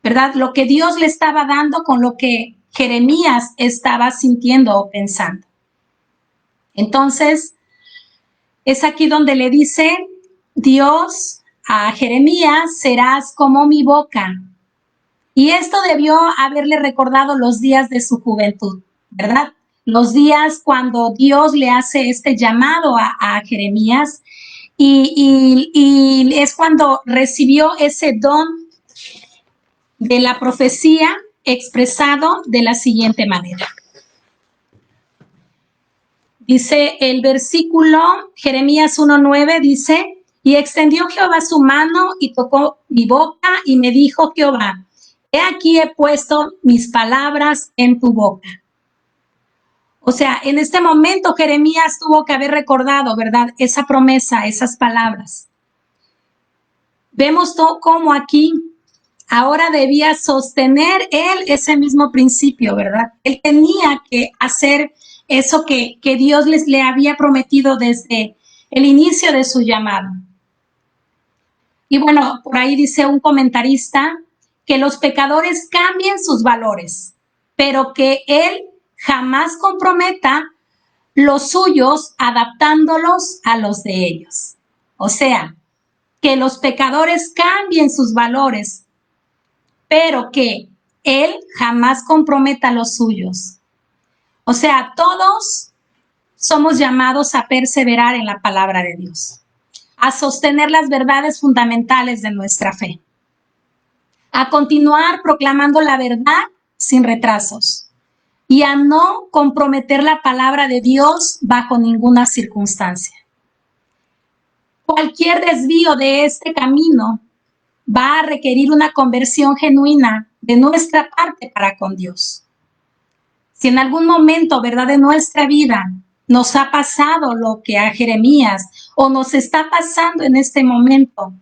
B: ¿verdad?, lo que Dios le estaba dando con lo que Jeremías estaba sintiendo o pensando. Entonces, Es aquí donde le dice Dios a Jeremías, serás como mi boca. Y esto debió haberle recordado los días de su juventud, ¿verdad? Los días cuando Dios le hace este llamado a Jeremías y es cuando recibió ese don de la profecía expresado de la siguiente manera. Dice el versículo, Jeremías 1:9, dice, y extendió Jehová su mano y tocó mi boca y me dijo Jehová, he aquí he puesto mis palabras en tu boca. O sea, en este momento Jeremías tuvo que haber recordado, ¿verdad? Esa promesa, esas palabras. Vemos cómo aquí ahora debía sostener él ese mismo principio, ¿verdad? Él tenía que hacer eso que Dios le había prometido desde el inicio de su llamado. Y bueno, por ahí dice un comentarista que los pecadores cambien sus valores, pero que él jamás comprometa los suyos adaptándolos a los de ellos. O sea, que los pecadores cambien sus valores, pero que él jamás comprometa los suyos. O sea, todos somos llamados a perseverar en la palabra de Dios, a sostener las verdades fundamentales de nuestra fe, a continuar proclamando la verdad sin retrasos y a no comprometer la palabra de Dios bajo ninguna circunstancia. Cualquier desvío de este camino va a requerir una conversión genuina de nuestra parte para con Dios. Si en algún momento, ¿verdad?, de nuestra vida nos ha pasado lo que a Jeremías o nos está pasando en este momento,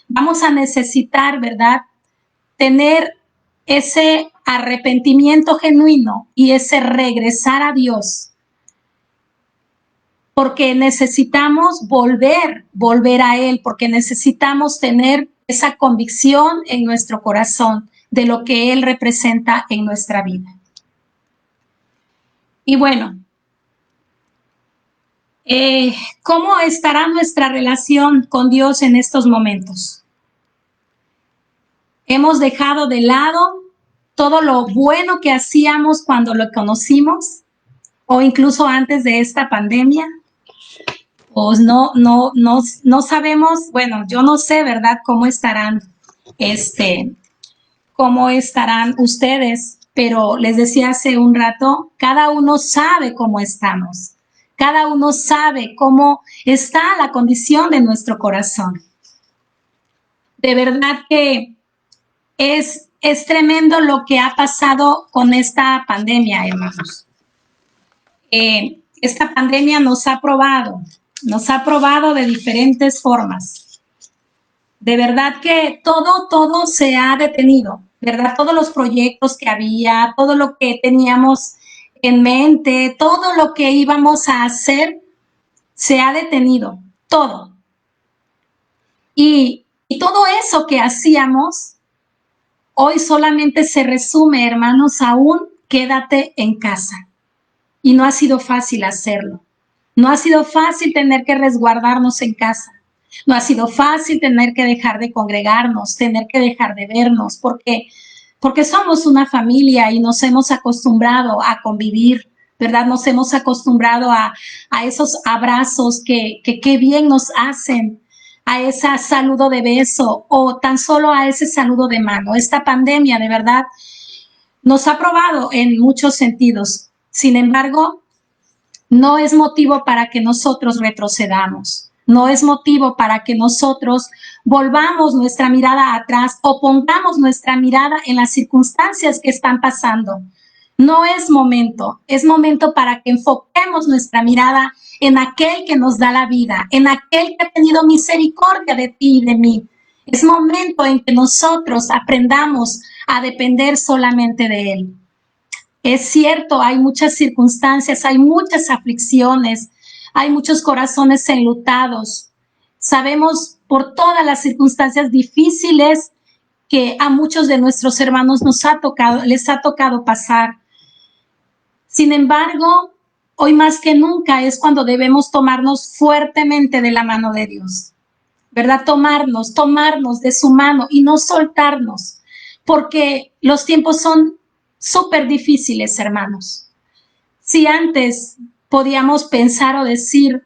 B: vamos a necesitar, ¿verdad?, tener ese arrepentimiento genuino y ese regresar a Dios, porque necesitamos volver a Él, porque necesitamos tener esa convicción en nuestro corazón de lo que Él representa en nuestra vida. Y bueno, ¿cómo estará nuestra relación con Dios en estos momentos? ¿Hemos dejado de lado todo lo bueno que hacíamos cuando lo conocimos? ¿O incluso antes de esta pandemia? Pues no sabemos, bueno, yo no sé, ¿verdad?, cómo estarán ustedes, pero les decía hace un rato, cada uno sabe cómo estamos, cada uno sabe cómo está la condición de nuestro corazón. De verdad que es tremendo lo que ha pasado con esta pandemia, hermanos. Esta pandemia nos ha probado de diferentes formas. De verdad que todo se ha detenido, ¿verdad? Todos los proyectos que había, todo lo que teníamos en mente, todo lo que íbamos a hacer, se ha detenido, todo. Y todo eso que hacíamos, hoy solamente se resume, hermanos, a un quédate en casa. Y no ha sido fácil hacerlo. No ha sido fácil tener que resguardarnos en casa. No ha sido fácil tener que dejar de congregarnos, tener que dejar de vernos, porque somos una familia y nos hemos acostumbrado a convivir, ¿verdad? Nos hemos acostumbrado a esos abrazos que qué bien nos hacen, a ese saludo de beso o tan solo a ese saludo de mano. Esta pandemia, de verdad, nos ha probado en muchos sentidos. Sin embargo, no es motivo para que nosotros retrocedamos. No es motivo para que nosotros volvamos nuestra mirada atrás o pongamos nuestra mirada en las circunstancias que están pasando. No es momento para que enfoquemos nuestra mirada en aquel que nos da la vida, en aquel que ha tenido misericordia de ti y de mí. Es momento en que nosotros aprendamos a depender solamente de Él. Es cierto, hay muchas circunstancias, hay muchas aflicciones, hay muchos corazones enlutados. Sabemos por todas las circunstancias difíciles que a muchos de nuestros hermanos les ha tocado pasar. Sin embargo, hoy más que nunca es cuando debemos tomarnos fuertemente de la mano de Dios, ¿verdad? Tomarnos de su mano y no soltarnos, porque los tiempos son súper difíciles, hermanos. Si antes podíamos pensar o decir,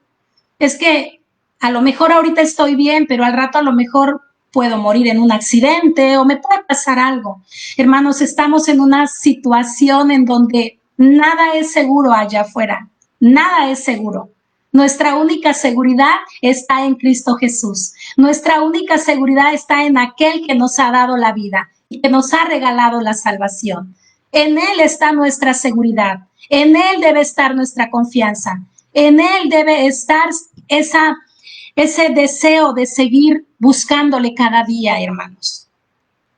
B: es que a lo mejor ahorita estoy bien, pero al rato a lo mejor puedo morir en un accidente o me puede pasar algo. Hermanos, estamos en una situación en donde nada es seguro allá afuera, nada es seguro. Nuestra única seguridad está en Cristo Jesús. Nuestra única seguridad está en aquel que nos ha dado la vida y que nos ha regalado la salvación. En Él está nuestra seguridad. En Él debe estar nuestra confianza. En Él debe estar ese deseo de seguir buscándole cada día, hermanos.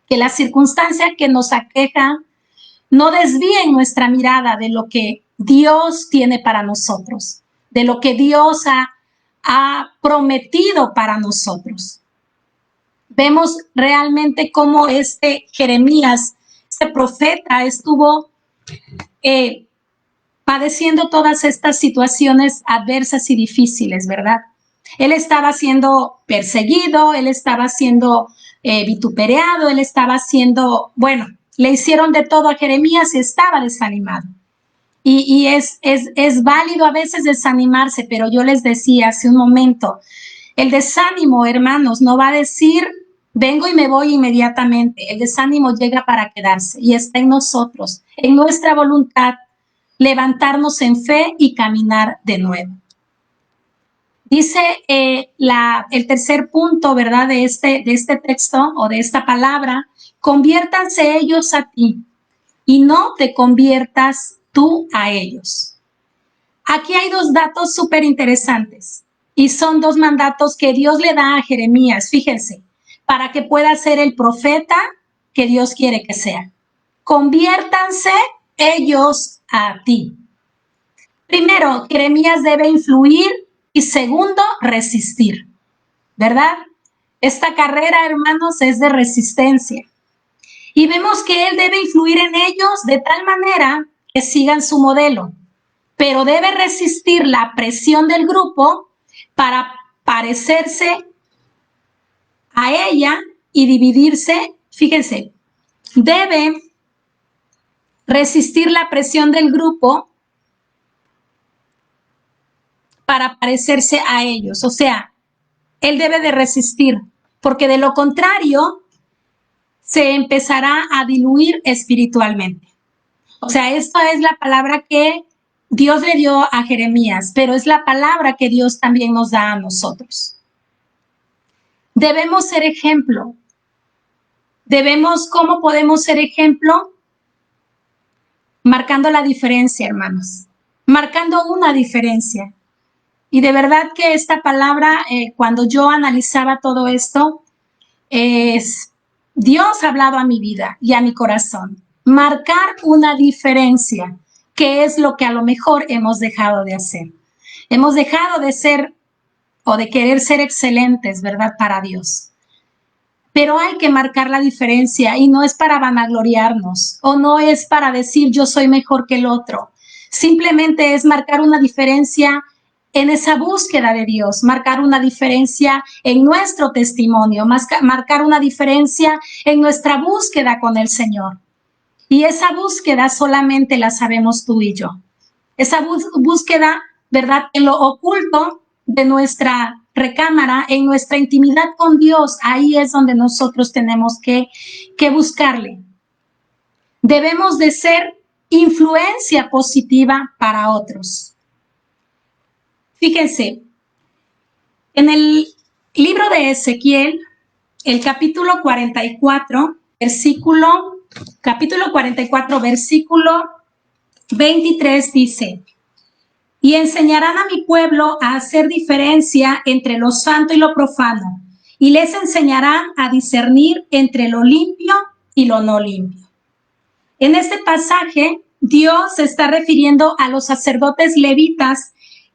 B: Que las circunstancias que nos aquejan no desvíen nuestra mirada de lo que Dios tiene para nosotros, de lo que Dios ha prometido para nosotros. Vemos realmente cómo Jeremías, este profeta, estuvo padeciendo todas estas situaciones adversas y difíciles, ¿verdad? Él estaba siendo perseguido, él estaba siendo vituperado, él estaba siendo, bueno, le hicieron de todo a Jeremías y estaba desanimado. Y es válido a veces desanimarse, pero yo les decía hace un momento, el desánimo, hermanos, no va a decir, vengo y me voy inmediatamente. El desánimo llega para quedarse y está en nosotros, en nuestra voluntad, levantarnos en fe y caminar de nuevo. Dice el tercer punto, ¿verdad? De este texto o de esta palabra, conviértanse ellos a ti y no te conviertas tú a ellos. Aquí hay dos datos súper interesantes y son dos mandatos que Dios le da a Jeremías, fíjense, para que pueda ser el profeta que Dios quiere que sea. Conviértanse ellos a ti. Primero, Jeremías debe influir y segundo, resistir, ¿verdad? Esta carrera, hermanos, es de resistencia. Y vemos que él debe influir en ellos de tal manera que sigan su modelo, pero debe resistir la presión del grupo para parecerse a ella y dividirse. Fíjense, debe resistir la presión del grupo para parecerse a ellos. O sea, él debe de resistir, porque de lo contrario se empezará a diluir espiritualmente. O sea, esta es la palabra que Dios le dio a Jeremías, pero es la palabra que Dios también nos da a nosotros. Debemos ser ejemplo. ¿Cómo podemos ser ejemplo? Marcando la diferencia, hermanos. Marcando una diferencia. Y de verdad que esta palabra, cuando yo analizaba todo esto, Dios ha hablado a mi vida y a mi corazón. Marcar una diferencia, que es lo que a lo mejor hemos dejado de hacer. Hemos dejado de ser o de querer ser excelentes, ¿verdad? Para Dios. Pero hay que marcar la diferencia y no es para vanagloriarnos o no es para decir yo soy mejor que el otro. Simplemente es marcar una diferencia en esa búsqueda de Dios, marcar una diferencia en nuestro testimonio, marcar una diferencia en nuestra búsqueda con el Señor. Y esa búsqueda solamente la sabemos tú y yo. Esa búsqueda, ¿verdad? En lo oculto de nuestra recámara, en nuestra intimidad con Dios, ahí es donde nosotros tenemos que buscarle. Debemos de ser influencia positiva para otros. Fíjense, en el libro de Ezequiel, el capítulo 44, versículo 23 dice: y enseñarán a mi pueblo a hacer diferencia entre lo santo y lo profano, y les enseñarán a discernir entre lo limpio y lo no limpio. En este pasaje, Dios se está refiriendo a los sacerdotes levitas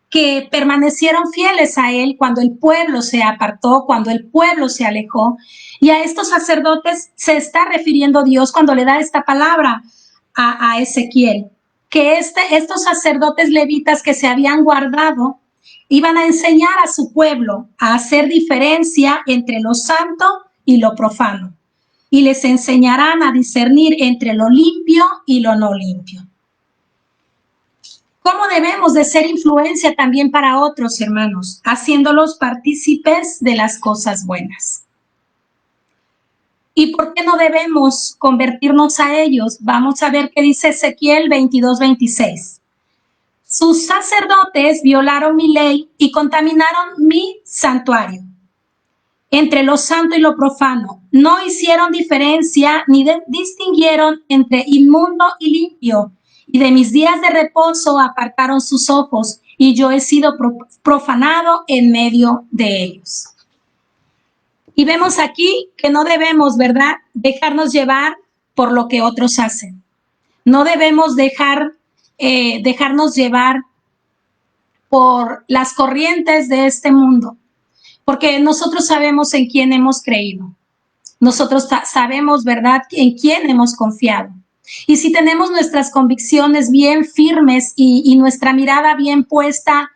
B: que permanecieron fieles a él cuando el pueblo se apartó, cuando el pueblo se alejó. Y a estos sacerdotes se está refiriendo Dios cuando le da esta palabra a Ezequiel. que estos sacerdotes levitas que se habían guardado iban a enseñar a su pueblo a hacer diferencia entre lo santo y lo profano, y les enseñarán a discernir entre lo limpio y lo no limpio. ¿Cómo debemos de ser influencia también para otros, hermanos? Haciéndolos partícipes de las cosas buenas. ¿Y por qué no debemos convertirnos a ellos? Vamos a ver qué dice Ezequiel 22:26. Sus sacerdotes violaron mi ley y contaminaron mi santuario. Entre lo santo y lo profano, no hicieron diferencia ni distinguieron entre inmundo y limpio, y de mis días de reposo apartaron sus ojos, y yo he sido profanado en medio de ellos. Y vemos aquí que no debemos, ¿verdad?, dejarnos llevar por lo que otros hacen. No debemos dejarnos llevar por las corrientes de este mundo, porque nosotros sabemos en quién hemos creído. Nosotros sabemos, ¿verdad?, en quién hemos confiado. Y si tenemos nuestras convicciones bien firmes y nuestra mirada bien puesta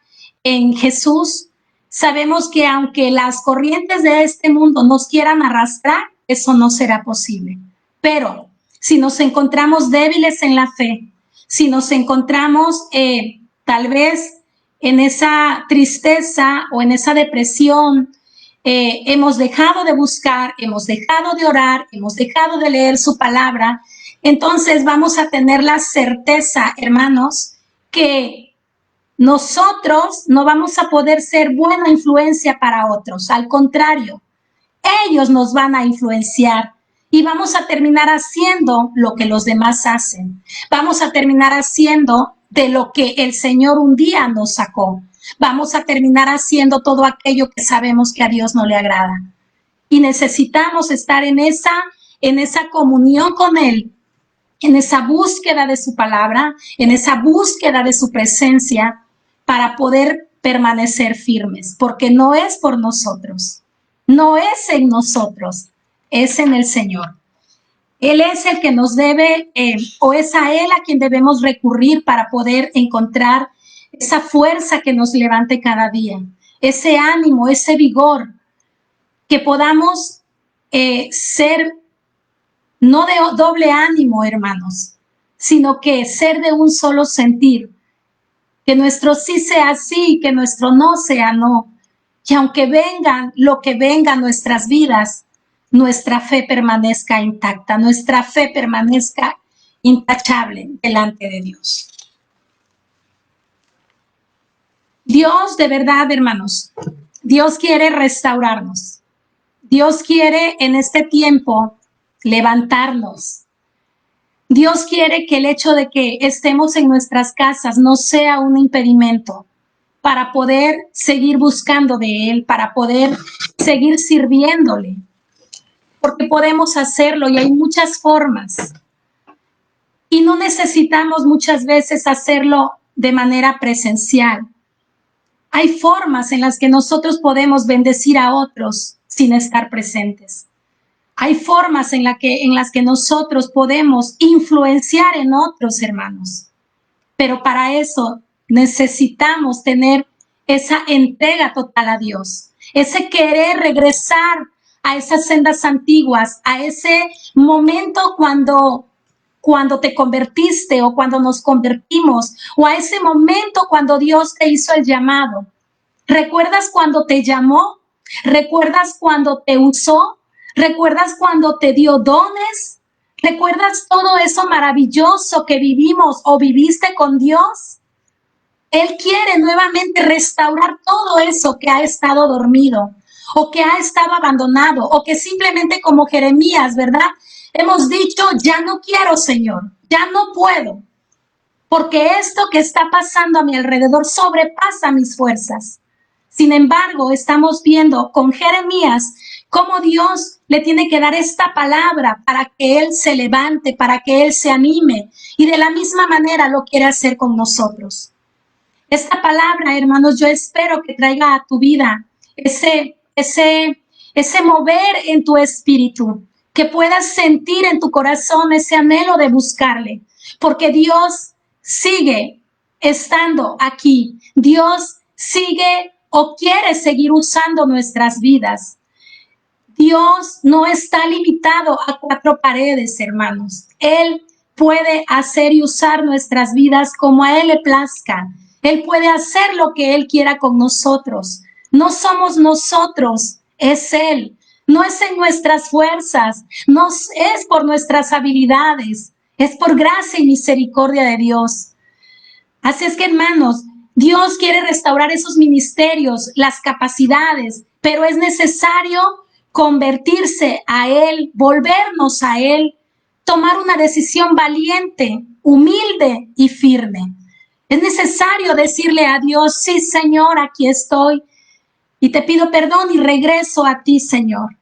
B: en Jesús, sabemos que aunque las corrientes de este mundo nos quieran arrastrar, eso no será posible. Pero si nos encontramos débiles en la fe, si nos encontramos tal vez en esa tristeza o en esa depresión, hemos dejado de buscar, hemos dejado de orar, hemos dejado de leer su palabra, entonces vamos a tener la certeza, hermanos, que nosotros no vamos a poder ser buena influencia para otros. Al contrario, ellos nos van a influenciar y vamos a terminar haciendo lo que los demás hacen. Vamos a terminar haciendo de lo que el Señor un día nos sacó. Vamos a terminar haciendo todo aquello que sabemos que a Dios no le agrada. Y necesitamos estar en esa comunión con Él, en esa búsqueda de su palabra, en esa búsqueda de su presencia, para poder permanecer firmes, porque no es por nosotros, no es en nosotros, es en el Señor. Él es el que nos debe, o es a Él a quien debemos recurrir para poder encontrar esa fuerza que nos levante cada día, ese ánimo, ese vigor, que podamos ser no de doble ánimo, hermanos, sino que ser de un solo sentir, que nuestro sí sea sí, que nuestro no sea no, y aunque vengan lo que venga a nuestras vidas, nuestra fe permanezca intacta, nuestra fe permanezca intachable delante de Dios. Dios, de verdad, hermanos, Dios quiere restaurarnos. Dios quiere en este tiempo levantarnos. Dios quiere que el hecho de que estemos en nuestras casas no sea un impedimento para poder seguir buscando de Él, para poder seguir sirviéndole, porque podemos hacerlo y hay muchas formas. Y no necesitamos muchas veces hacerlo de manera presencial. Hay formas en las que nosotros podemos bendecir a otros sin estar presentes. Hay formas en las que nosotros podemos influenciar en otros, hermanos. Pero para eso necesitamos tener esa entrega total a Dios, ese querer regresar a esas sendas antiguas, a ese momento cuando te convertiste o cuando nos convertimos, o a ese momento cuando Dios te hizo el llamado. ¿Recuerdas cuando te llamó? ¿Recuerdas cuando te usó? ¿Recuerdas cuando te dio dones? ¿Recuerdas todo eso maravilloso que vivimos o viviste con Dios? Él quiere nuevamente restaurar todo eso que ha estado dormido o que ha estado abandonado o que simplemente como Jeremías, ¿verdad? Hemos dicho, ya no quiero, Señor, ya no puedo, porque esto que está pasando a mi alrededor sobrepasa mis fuerzas. Sin embargo, estamos viendo con Jeremías cómo Dios le tiene que dar esta palabra para que él se levante, para que él se anime. Y de la misma manera lo quiere hacer con nosotros. Esta palabra, hermanos, yo espero que traiga a tu vida ese mover en tu espíritu, que puedas sentir en tu corazón ese anhelo de buscarle, porque Dios sigue estando aquí. Dios sigue o quiere seguir usando nuestras vidas. Dios no está limitado a 4 paredes, hermanos. Él puede hacer y usar nuestras vidas como a Él le plazca. Él puede hacer lo que Él quiera con nosotros. No somos nosotros, es Él. No es en nuestras fuerzas, no es por nuestras habilidades, es por gracia y misericordia de Dios. Así es que, hermanos, Dios quiere restaurar esos ministerios, las capacidades, pero es necesario convertirse a Él, volvernos a Él, tomar una decisión valiente, humilde y firme. Es necesario decirle a Dios, sí, Señor, aquí estoy y te pido perdón y regreso a ti, Señor.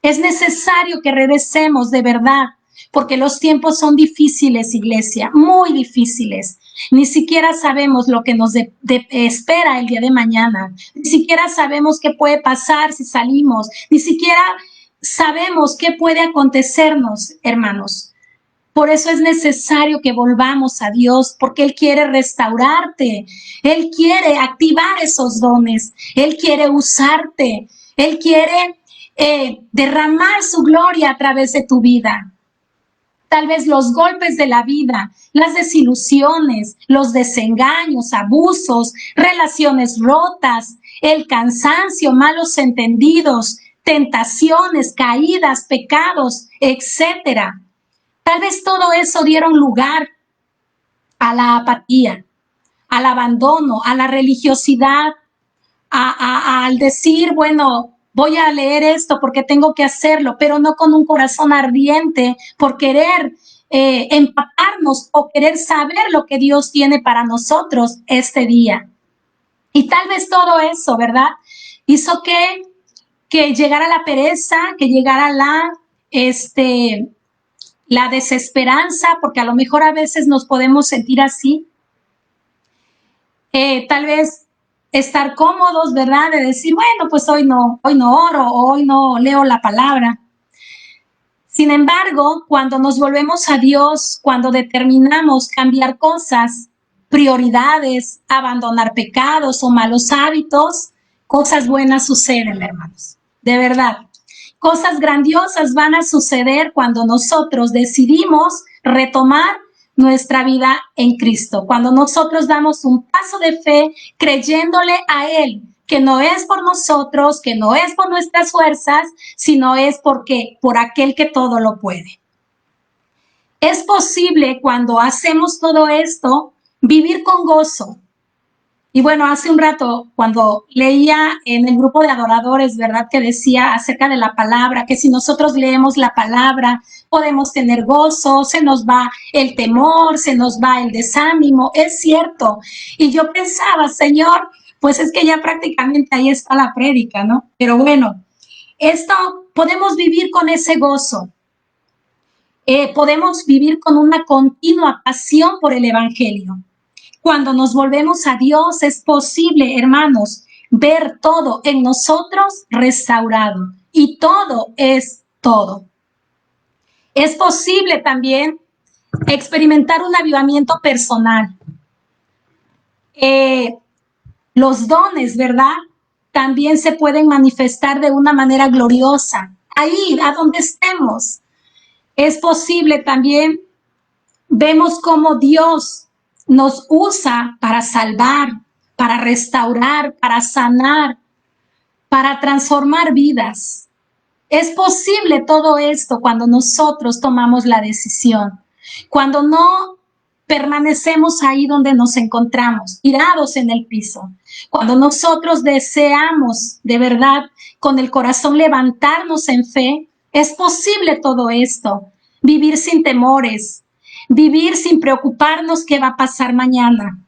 B: Es necesario que regresemos de verdad, porque los tiempos son difíciles, iglesia, muy difíciles. Ni siquiera sabemos lo que nos espera el día de mañana. Ni siquiera sabemos qué puede pasar si salimos. Ni siquiera sabemos qué puede acontecernos, hermanos. Por eso es necesario que volvamos a Dios, porque Él quiere restaurarte. Él quiere activar esos dones. Él quiere usarte. Él quiere derramar su gloria a través de tu vida. Tal vez los golpes de la vida, las desilusiones, los desengaños, abusos, relaciones rotas, el cansancio, malos entendidos, tentaciones, caídas, pecados, etcétera. Tal vez todo eso dieron lugar a la apatía, al abandono, a la religiosidad, al decir, bueno, voy a leer esto porque tengo que hacerlo, pero no con un corazón ardiente por querer empaparnos o querer saber lo que Dios tiene para nosotros este día. Y tal vez todo eso, ¿verdad? Hizo que llegara la pereza, que llegara la desesperanza, porque a lo mejor a veces nos podemos sentir así. Tal vez estar cómodos, ¿verdad? De decir, bueno, pues hoy no oro, hoy no leo la palabra. Sin embargo, cuando nos volvemos a Dios, cuando determinamos cambiar cosas, prioridades, abandonar pecados o malos hábitos, cosas buenas suceden, hermanos. De verdad. Cosas grandiosas van a suceder cuando nosotros decidimos retomar nuestra vida en Cristo, cuando nosotros damos un paso de fe creyéndole a Él, que no es por nosotros, que no es por nuestras fuerzas, sino es por aquel que todo lo puede. Es posible cuando hacemos todo esto vivir con gozo. Y bueno, hace un rato cuando leía en el grupo de adoradores, ¿verdad? Que decía acerca de la palabra, que si nosotros leemos la palabra podemos tener gozo, se nos va el temor, se nos va el desánimo, es cierto. Y yo pensaba, Señor, pues es que ya prácticamente ahí está la prédica, ¿no? Pero bueno, esto podemos vivir con ese gozo. Podemos vivir con una continua pasión por el evangelio. Cuando nos volvemos a Dios es posible, hermanos, ver todo en nosotros restaurado. Y todo es todo. Es posible también experimentar un avivamiento personal. Los dones, ¿verdad? También se pueden manifestar de una manera gloriosa. Ahí, a donde estemos. Es posible también, vemos cómo Dios nos usa para salvar, para restaurar, para sanar, para transformar vidas. Es posible todo esto cuando nosotros tomamos la decisión, cuando no permanecemos ahí donde nos encontramos, tirados en el piso, cuando nosotros deseamos de verdad con el corazón levantarnos en fe. Es posible todo esto, vivir sin temores, vivir sin preocuparnos qué va a pasar mañana.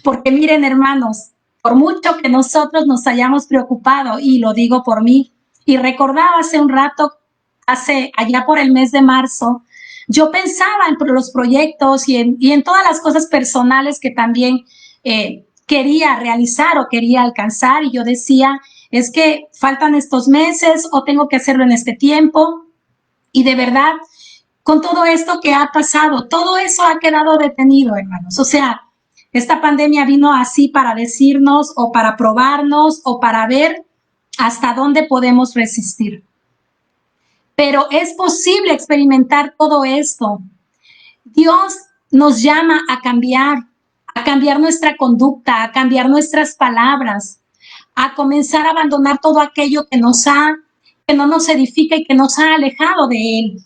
B: Porque miren, hermanos, por mucho que nosotros nos hayamos preocupado, y lo digo por mí, y recordaba hace un rato, allá por el mes de marzo, yo pensaba en los proyectos y en todas las cosas personales que también quería realizar o quería alcanzar, y yo decía, es que faltan estos meses o tengo que hacerlo en este tiempo. Y de verdad, con todo esto que ha pasado. Todo eso ha quedado detenido, hermanos. O sea, esta pandemia vino así para decirnos o para probarnos o para ver hasta dónde podemos resistir. Pero es posible experimentar todo esto. Dios nos llama a cambiar nuestra conducta, a cambiar nuestras palabras, a comenzar a abandonar todo aquello que no nos edifica y que nos ha alejado de Él.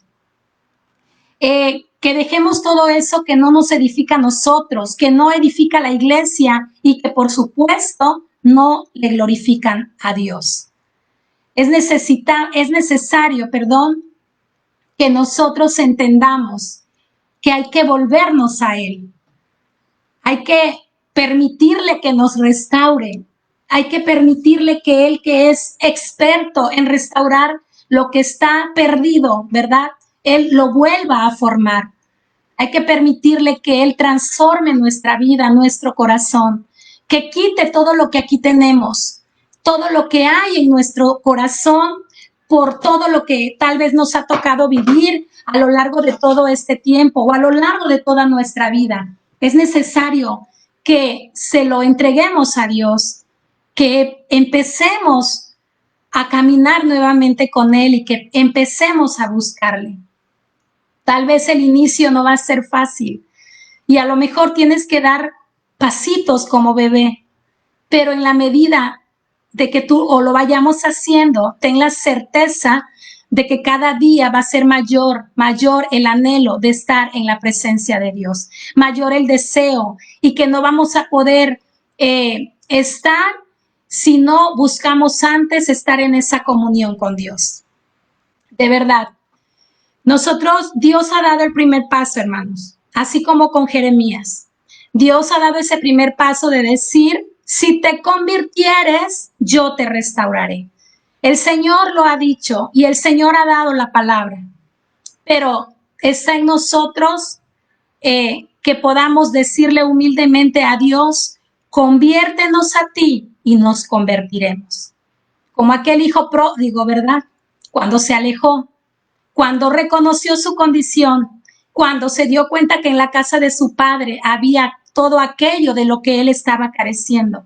B: Que dejemos todo eso que no nos edifica a nosotros, que no edifica a la iglesia y que por supuesto no le glorifican a Dios. Es necesario, que nosotros entendamos que hay que volvernos a Él. Hay que permitirle que nos restaure. Hay que permitirle que Él, que es experto en restaurar lo que está perdido, ¿verdad? Él lo vuelva a formar. Hay que permitirle que Él transforme nuestra vida, nuestro corazón, que quite todo lo que aquí tenemos, todo lo que hay en nuestro corazón, por todo lo que tal vez nos ha tocado vivir a lo largo de todo este tiempo o a lo largo de toda nuestra vida. Es necesario que se lo entreguemos a Dios, que empecemos a caminar nuevamente con Él y que empecemos a buscarle. Tal vez el inicio no va a ser fácil y a lo mejor tienes que dar pasitos como bebé, pero en la medida de que tú o lo vayamos haciendo, ten la certeza de que cada día va a ser mayor el anhelo de estar en la presencia de Dios, mayor el deseo y que no vamos a poder estar si no buscamos antes estar en esa comunión con Dios. De verdad, Dios ha dado el primer paso, hermanos, así como con Jeremías. Dios ha dado ese primer paso de decir, si te convirtieres, yo te restauraré. El Señor lo ha dicho y el Señor ha dado la palabra, pero está en nosotros que podamos decirle humildemente a Dios, conviértenos a ti y nos convertiremos. Como aquel hijo pródigo, ¿verdad? Cuando se alejó, cuando reconoció su condición, cuando se dio cuenta que en la casa de su padre había todo aquello de lo que él estaba careciendo.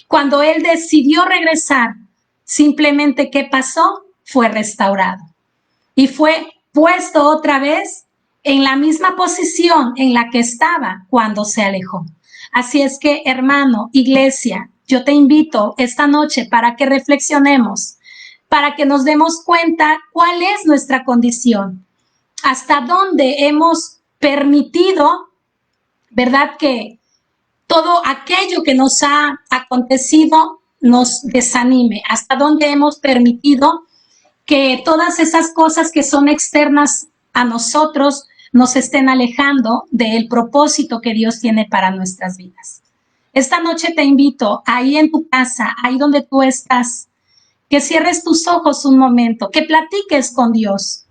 B: Cuando él decidió regresar, simplemente ¿qué pasó? Fue restaurado y fue puesto otra vez en la misma posición en la que estaba cuando se alejó. Así es que, hermano, iglesia, yo te invito esta noche para que reflexionemos, para que nos demos cuenta cuál es nuestra condición, hasta dónde hemos permitido, ¿verdad?, que todo aquello que nos ha acontecido nos desanime, hasta dónde hemos permitido que todas esas cosas que son externas a nosotros nos estén alejando del propósito que Dios tiene para nuestras vidas. Esta noche te invito, ahí en tu casa, ahí donde tú estás, que cierres tus ojos un momento, que platiques con Dios.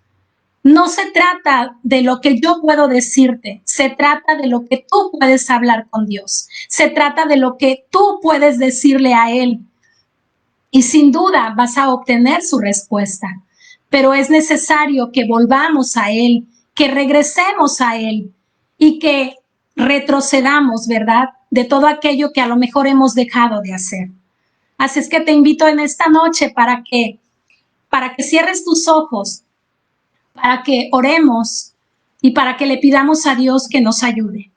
B: No se trata de lo que yo puedo decirte, se trata de lo que tú puedes hablar con Dios, se trata de lo que tú puedes decirle a Él. Y sin duda vas a obtener su respuesta, pero es necesario que volvamos a Él, que regresemos a Él y que retrocedamos, ¿verdad?, de todo aquello que a lo mejor hemos dejado de hacer. Así es que te invito en esta noche para que cierres tus ojos, para que oremos y para que le pidamos a Dios que nos ayude,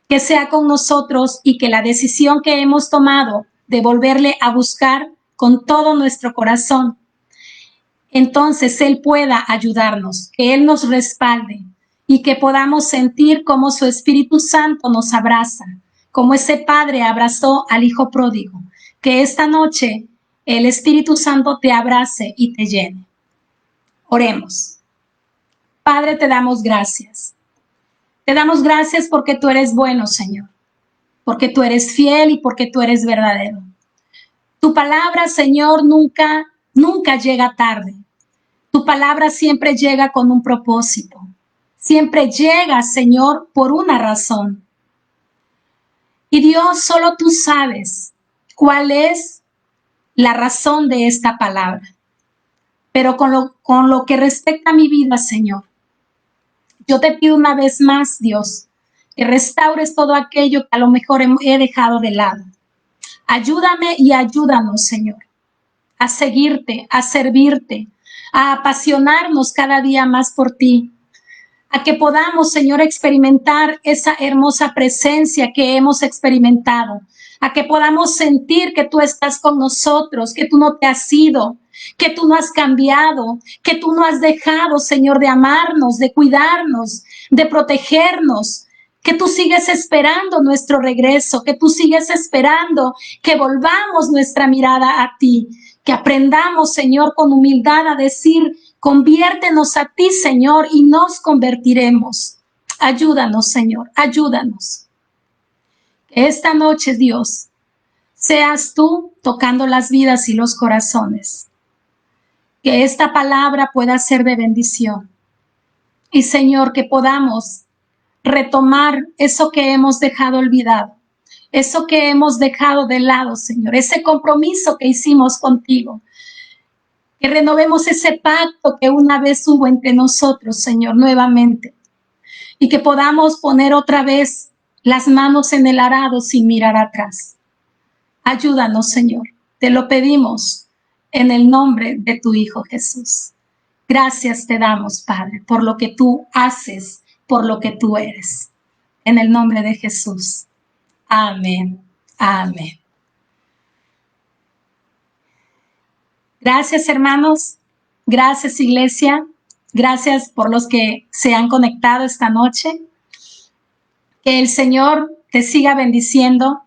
B: que sea con nosotros y que la decisión que hemos tomado de volverle a buscar con todo nuestro corazón, entonces Él pueda ayudarnos, que Él nos respalde y que podamos sentir cómo su Espíritu Santo nos abraza, como ese Padre abrazó al Hijo pródigo. Que esta noche el Espíritu Santo te abrace y te llene. Oremos. Padre, te damos gracias. Te damos gracias porque tú eres bueno, Señor, porque tú eres fiel y porque tú eres verdadero. Tu palabra, Señor, nunca llega tarde. Tu palabra siempre llega con un propósito. Siempre llega, Señor, por una razón. Y Dios, solo tú sabes cuál es la razón de esta palabra. Pero con lo que respecta a mi vida, Señor, Yo te pido una vez más, Dios, que restaures todo aquello que a lo mejor he dejado de lado. Ayúdame y ayúdanos, Señor, a seguirte, a servirte, a apasionarnos cada día más por ti, a que podamos, Señor, experimentar esa hermosa presencia que hemos experimentado, a que podamos sentir que tú estás con nosotros, que tú no te has ido, que tú no has cambiado, que tú no has dejado, Señor, de amarnos, de cuidarnos, de protegernos, que tú sigues esperando nuestro regreso, que tú sigues esperando que volvamos nuestra mirada a ti, que aprendamos, Señor, con humildad a decir: conviértenos a ti, Señor, y nos convertiremos. Ayúdanos, Señor, ayúdanos. Que esta noche, Dios, seas tú tocando las vidas y los corazones. Que esta palabra pueda ser de bendición. Y, Señor, que podamos retomar eso que hemos dejado olvidado, eso que hemos dejado de lado, Señor, ese compromiso que hicimos contigo. Que renovemos ese pacto que una vez hubo entre nosotros, Señor, nuevamente. Y que podamos poner otra vez las manos en el arado sin mirar atrás. Ayúdanos, Señor. Te lo pedimos en el nombre de tu Hijo Jesús. Gracias te damos, Padre, por lo que tú haces, por lo que tú eres. En el nombre de Jesús. Amén. Amén. Gracias, hermanos. Gracias, iglesia. Gracias por los que se han conectado esta noche. Que el Señor te siga bendiciendo,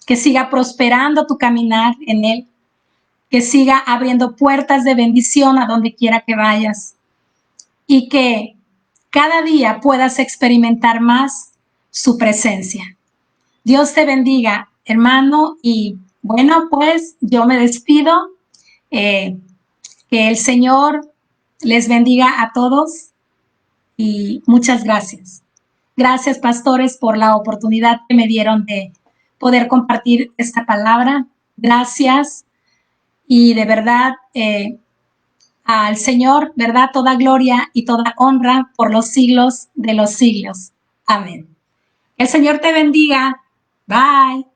B: que siga prosperando tu caminar en Él, que siga abriendo puertas de bendición a donde quiera que vayas y que cada día puedas experimentar más su presencia. Dios te bendiga, hermano, y bueno, pues yo me despido. Que el Señor les bendiga a todos y muchas gracias. Gracias, pastores, por la oportunidad que me dieron de poder compartir esta palabra. Gracias y de verdad al Señor, verdad, toda gloria y toda honra por los siglos de los siglos. Amén. El Señor te bendiga. Bye.